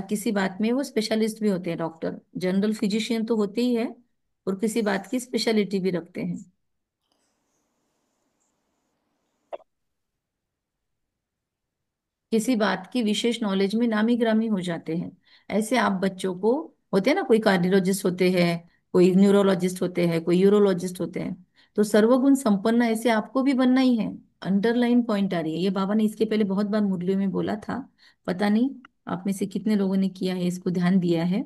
Speaker 1: किसी बात में वो स्पेशलिस्ट भी होते हैं। डॉक्टर जनरल फिजिशियन तो होते ही है, और किसी बात की स्पेशलिटी भी रखते हैं। किसी बात की विशेष नॉलेज में नामी गिरामी हो जाते हैं। ऐसे आप बच्चों को, होते हैं ना, कोई कार्डियोलॉजिस्ट होते हैं, कोई न्यूरोलॉजिस्ट होते हैं, कोई यूरोलॉजिस्ट होते हैं, तो सर्वगुण संपन्न ऐसे आपको भी बनना ही है। अंडरलाइन पॉइंट आ रही है। ये बाबा ने इसके पहले बहुत बार मुरलियों में बोला था, पता नहीं आप में से कितने लोगों ने किया है, इसको ध्यान दिया है।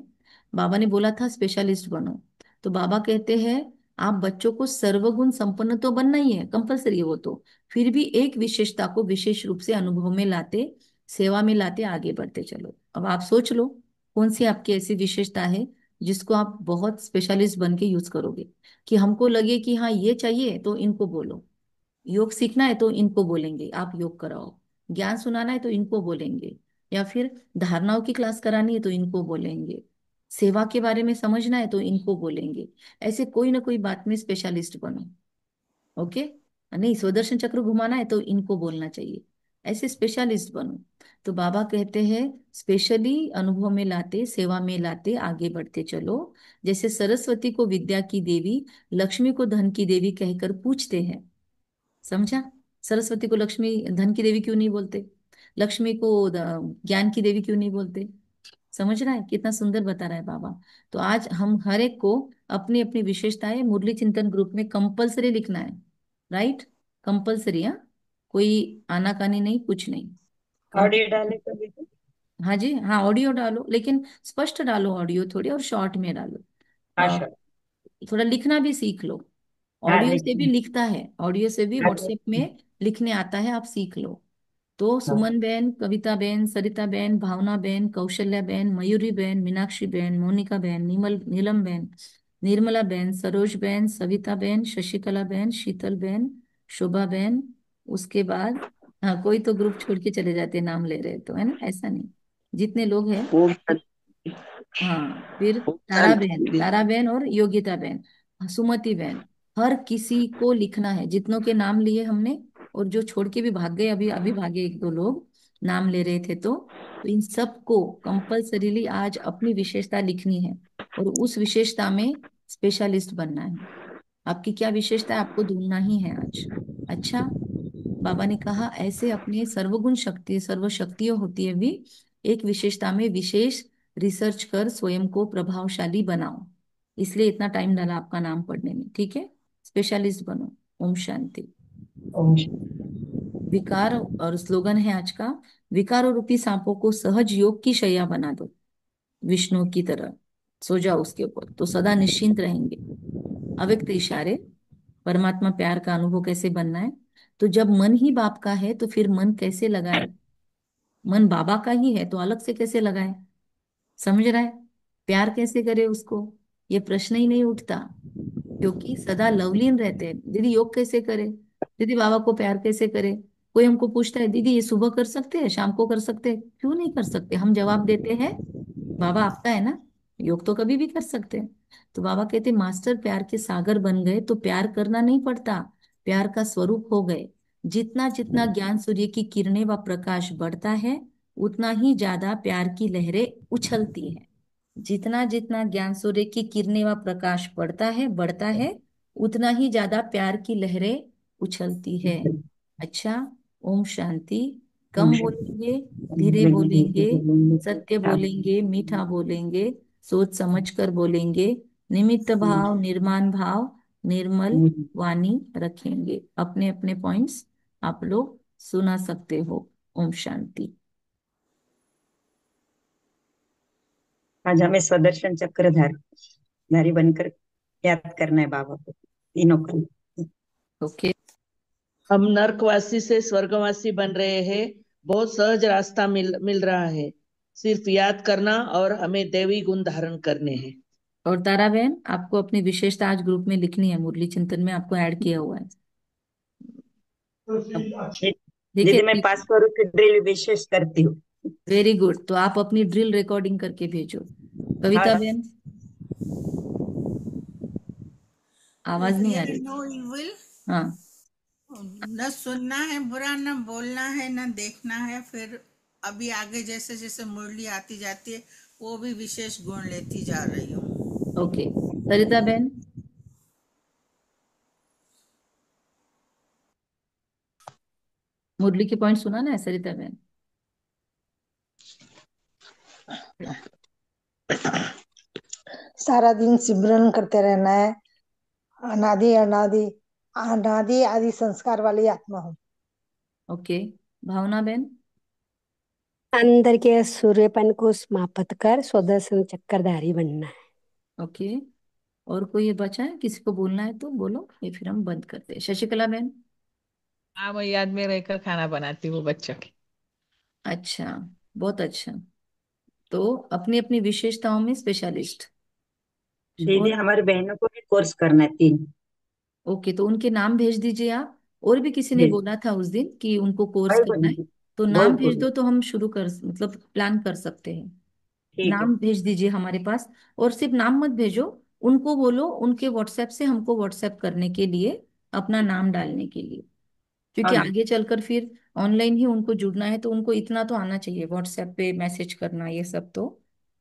Speaker 1: बाबा ने बोला था स्पेशलिस्ट बनो। तो बाबा कहते हैं आप बच्चों को सर्वगुण संपन्न तो बनना ही है, कंपलसरी है वो तो, फिर भी एक विशेषता को विशेष रूप से अनुभव में लाते, सेवा में लाते आगे बढ़ते चलो। अब आप सोच लो कौन सी आपकी ऐसी विशेषता है जिसको आप बहुत स्पेशलिस्ट बन के यूज करोगे, कि हमको लगे कि हाँ ये चाहिए तो इनको बोलो, योग सीखना है तो इनको बोलेंगे आप योग कराओ, ज्ञान सुनाना है तो इनको बोलेंगे, या फिर धारणाओं की क्लास करानी है तो इनको बोलेंगे, सेवा के बारे में समझना है तो इनको बोलेंगे। ऐसे कोई ना कोई बात में स्पेशलिस्ट बनो। ओके, नहीं स्वदर्शन चक्र घुमाना है तो इनको बोलना चाहिए, ऐसे स्पेशलिस्ट बनो। तो बाबा कहते हैं स्पेशली अनुभव में लाते, सेवा में लाते आगे बढ़ते चलो। जैसे सरस्वती को विद्या की देवी, लक्ष्मी को धन की देवी कहकर पूछते हैं, समझा? सरस्वती को लक्ष्मी धन की देवी क्यों नहीं बोलते, लक्ष्मी को ज्ञान की देवी क्यों नहीं बोलते? समझ रहा है कितना सुंदर बता रहा है बाबा। तो आज हम हर एक को अपनी अपनी विशेषताएं मुरली चिंतन ग्रुप में कंपलसरी लिखना है, राइट? कंपलसरी, हाँ, कोई आनाकानी नहीं, कुछ नहीं,
Speaker 10: ऑडियो
Speaker 1: कंपलसरी।
Speaker 10: डाले कभी तो।
Speaker 1: हाँ जी, हाँ ऑडियो डालो, लेकिन स्पष्ट डालो ऑडियो थोड़ी, और शॉर्ट में डालो।
Speaker 10: हाँ
Speaker 1: अ,
Speaker 10: सर।
Speaker 1: थोड़ा लिखना भी सीख लो।
Speaker 10: हाँ
Speaker 1: ऑडियो से भी
Speaker 10: लिखिए।
Speaker 1: लिखता है, ऑडियो से भी
Speaker 10: हाँ
Speaker 1: व्हाट्सएप
Speaker 10: लिखिए।
Speaker 1: में लिखने आता है, आप सीख लो। तो
Speaker 10: हाँ।
Speaker 1: सुमन बहन, कविता बहन, सरिता बहन, भावना बहन, कौशल्या बहन, मयूरी बहन, मीनाक्षी बहन, मोनिका बहन, नीलम बहन, निर्मला बहन, सरोज बहन, सविता बहन, शशिकला बहन, शीतल बहन, शोभा बहन। उसके बाद हाँ, कोई तो ग्रुप छोड़ के चले जाते हैं, नाम ले रहे तो, है ना? ऐसा नहीं, जितने लोग हैं।
Speaker 3: ओम
Speaker 1: हाँ, फिर
Speaker 3: शांति दीदी।
Speaker 1: तारा बहन और योगिता बहन, सुमति बहन, हर किसी को लिखना है, जितनों के नाम लिए हमने, और जो छोड़ के भी भाग गए, अभी अभी भागे एक दो लोग, नाम ले रहे थे तो इन सबको कंपलसरीली आज अपनी विशेषता लिखनी है, और उस विशेषता में स्पेशलिस्ट बनना है। आपकी क्या विशेषता है आपको ढूंढना ही है आज। अच्छा, बाबा ने कहा ऐसे अपने सर्वगुण शक्ति, सर्व शक्तियां होती है भी, एक विशेषता में विशेष रिसर्च कर स्वयं को प्रभावशाली बनाओ। इसलिए इतना टाइम डाला आपका नाम पढ़ने में, ठीक है? स्पेशलिस्ट बनो। ओम शांति।
Speaker 10: ओम
Speaker 1: विकार, और स्लोगन है आज का, विकारों रूपी सांपों को सहज योग की शैया बना दो, विष्णु की तरह सो जाओ उसके ऊपर, तो सदा निश्चिंत रहेंगे। अव्यक्त इशारे, परमात्मा प्यार का अनुभव कैसे बनना है? तो जब मन ही बाप का है तो फिर मन कैसे लगाए? मन बाबा का ही है तो अलग से कैसे लगाए? समझ रहा है? प्यार कैसे करे उसको, ये प्रश्न ही नहीं उठता, क्योंकि सदा लवलीन रहते हैं। दीदी योग कैसे करे, दीदी बाबा को प्यार कैसे करे? कोई हमको पूछता है दीदी ये सुबह कर सकते हैं, शाम को कर सकते हैं, क्यों नहीं कर सकते? हम जवाब देते हैं बाबा आपका है ना, योग तो कभी भी कर सकते हैं। तो बाबा कहते मास्टर प्यार के सागर बन गए तो प्यार करना नहीं पड़ता, प्यार का स्वरूप हो गए। जितना जितना ज्ञान सूर्य की किरणें व प्रकाश बढ़ता है, उतना ही ज्यादा प्यार की लहरें उछलती है। जितना जितना ज्ञान सूर्य की किरणें व प्रकाश बढ़ता है, उतना ही ज्यादा प्यार की लहरें उछलती है। अच्छा, ओम शांति।
Speaker 10: ओम
Speaker 1: कम
Speaker 10: शांति।
Speaker 1: बोलेंगे, धीरे बोलेंगे, सत्य बोलेंगे, मीठा बोलेंगे, सोच समझ कर बोलेंगे, निमित्त भाव, निर्माण भाव, निर्मल वाणी रखेंगे। अपने अपने पॉइंट्स आप लोग सुना सकते हो। ओम शांति।
Speaker 10: आज हमें स्वदर्शन चक्रधारी बनकर याद करना है बाबा को, तीनों को।
Speaker 1: ओके,
Speaker 3: हम नर्कवासी से स्वर्गवासी बन रहे हैं। बहुत सहज रास्ता मिल रहा है। सिर्फ याद करना और हमें दैवी गुण धारण करने हैं।
Speaker 1: और तारा बहन आपको अपनी विशेषता आज ग्रुप में लिखनी है, मुरली चिंतन में आपको ऐड किया हुआ है। अब
Speaker 10: दीदी
Speaker 1: देखिए,
Speaker 10: मैं 500 की ड्रिल विशेष करती हूँ।
Speaker 1: वेरी गुड, तो आप अपनी ड्रिल रिकॉर्डिंग करके भेजो।
Speaker 10: हाँ।
Speaker 1: कविता बहन, आवाज नहीं आ
Speaker 11: हियर
Speaker 1: रही।
Speaker 11: नो इविल,
Speaker 1: हाँ,
Speaker 11: न सुनना है बुरा, न बोलना है, न देखना है। फिर अभी आगे जैसे जैसे मुरली आती जाती है वो भी विशेष गुण लेती जा रही हूँ।
Speaker 1: ओके। सरिता बहन, मुरली के पॉइंट सुना ना है सरिता बहन?
Speaker 13: सारा दिन सिमरन करते रहना है। अनादि अनादि अनादि आदि संस्कार वाली आत्मा हूँ।
Speaker 1: ओके। भावना बहन।
Speaker 4: अंदर के सूर्यपन को समाप्त कर सुदर्शन चक्रधारी बनना है।
Speaker 1: ओके। और कोई ये बचा है, किसी को बोलना है तो बोलो, ये फिर हम बंद करते हैं। शशिकला बहन।
Speaker 14: हाँ, मैं याद में रहकर खाना बनाती हूँ बच्चों के।
Speaker 1: अच्छा, बहुत अच्छा। तो अपनी अपनी विशेषताओं में स्पेशलिस्ट।
Speaker 10: दीदी
Speaker 1: और
Speaker 10: हमारी बहनों को भी कोर्स करना है 3।
Speaker 1: ओके, तो उनके नाम भेज दीजिए आप। और भी किसी ने
Speaker 10: जी
Speaker 1: बोला था उस दिन कि उनको कोर्स
Speaker 10: वही
Speaker 1: करना
Speaker 10: बोली
Speaker 1: है,
Speaker 10: थी।
Speaker 1: तो नाम
Speaker 10: बहुत
Speaker 1: भेज
Speaker 10: बोली।
Speaker 1: दो तो हम शुरू कर, मतलब प्लान कर सकते हैं।
Speaker 10: ठीक है।
Speaker 1: नाम भेज दीजिए हमारे पास। और सिर्फ नाम मत भेजो, उनको बोलो उनके व्हाट्सएप से हमको व्हाट्सएप करने के लिए, अपना नाम डालने के लिए। क्योंकि
Speaker 10: हाँ जी।
Speaker 1: आगे चलकर फिर ऑनलाइन ही उनको जुड़ना है, तो उनको इतना तो आना चाहिए व्हाट्सएप पे मैसेज करना, ये सब तो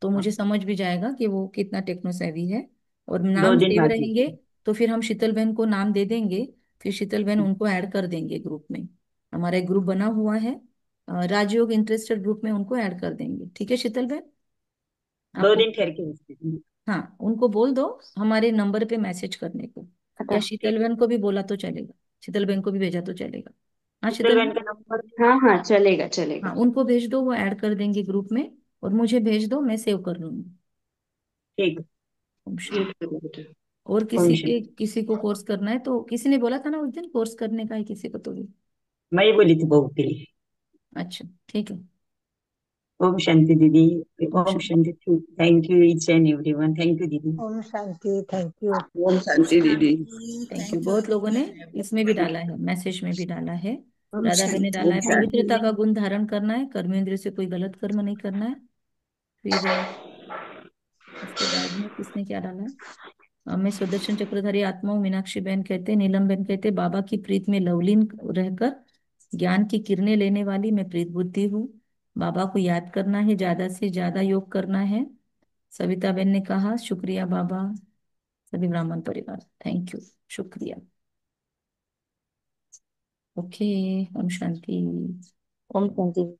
Speaker 10: हाँ,
Speaker 1: मुझे समझ भी जाएगा कि वो कितना टेक्नो सेवी है। और
Speaker 10: दो
Speaker 1: नाम
Speaker 10: दिन
Speaker 1: सेव
Speaker 10: बाकी
Speaker 1: रहेंगे
Speaker 10: है।
Speaker 1: तो फिर हम शीतल बहन को नाम दे देंगे। फिर शीतल बहन उनको ऐड कर देंगे ग्रुप में। हमारा एक ग्रुप बना हुआ है, राजयोग इंटरेस्टेड ग्रुप में उनको ऐड कर देंगे। ठीक है शीतल बहन,
Speaker 10: 2
Speaker 1: आपको।
Speaker 10: दिन ठहर के भेजती
Speaker 1: हाँ, उनको बोल दो हमारे नंबर पे मैसेज करने को। या
Speaker 12: अच्छा
Speaker 1: शीतल
Speaker 10: ठीक है।
Speaker 1: बहन को भी बोला तो चलेगा, शीतल बहन को भी भेजा तो चलेगा। हाँ
Speaker 10: शीतल
Speaker 1: शीतल
Speaker 10: बहन
Speaker 1: बहन।
Speaker 10: का नंबर।
Speaker 12: हाँ हाँ चलेगा
Speaker 1: हाँ,
Speaker 12: चलेगा।
Speaker 1: उनको भेज दो, वो ऐड कर देंगे ग्रुप में। और मुझे भेज दो, मैं सेव कर लूंगी।
Speaker 10: ठीक है।
Speaker 1: ओम
Speaker 12: ठीक
Speaker 1: शांति।
Speaker 12: है बेटा।
Speaker 1: और
Speaker 10: ओम
Speaker 1: किसी को कोर्स करना है तो किसी ने बोला था ना उस दिन, कोर्स करने का है किसी को तो भी।
Speaker 10: मैं ही बोली थी बहू के लिए।
Speaker 1: अच्छा, ठीक है।
Speaker 10: ओम शांति दीदी।
Speaker 1: ओम
Speaker 10: ओम
Speaker 1: शांति।
Speaker 10: शांति। Thank you each and everyone. Thank you दीदी।
Speaker 13: ओम शांति, थैंक यू।
Speaker 11: ओम शांति।
Speaker 1: Thank you.
Speaker 11: थैंक यू
Speaker 1: बहुत लोगों ने
Speaker 11: ईच एंड
Speaker 1: इसमें भी डाला
Speaker 11: एवरीवन।
Speaker 1: है, मैसेज में भी डाला है।
Speaker 12: ओम
Speaker 1: राधा बहन ने
Speaker 12: शांति
Speaker 1: डाला
Speaker 12: ओम
Speaker 1: है, पवित्रता
Speaker 12: शांति।
Speaker 1: का गुण धारण करना है, कर्मेंद्र से कोई गलत कर्म नहीं करना है। फिर उसके बाद में किसने क्या डाला है। मैं सुदर्शन चक्रधारी आत्मा हूँ, मीनाक्षी बहन कहते, नीलम बहन कहते, बाबा की प्रीत में लवलीन रहकर ज्ञान की किरणें लेने वाली मैं प्रीत बुद्धि हूँ। बाबा को याद करना है, ज्यादा से ज्यादा योग करना है। सविता बहन ने कहा शुक्रिया बाबा। सभी ब्राह्मण परिवार, थैंक यू, शुक्रिया। ओके। ओम शांति।
Speaker 9: ओम शांति।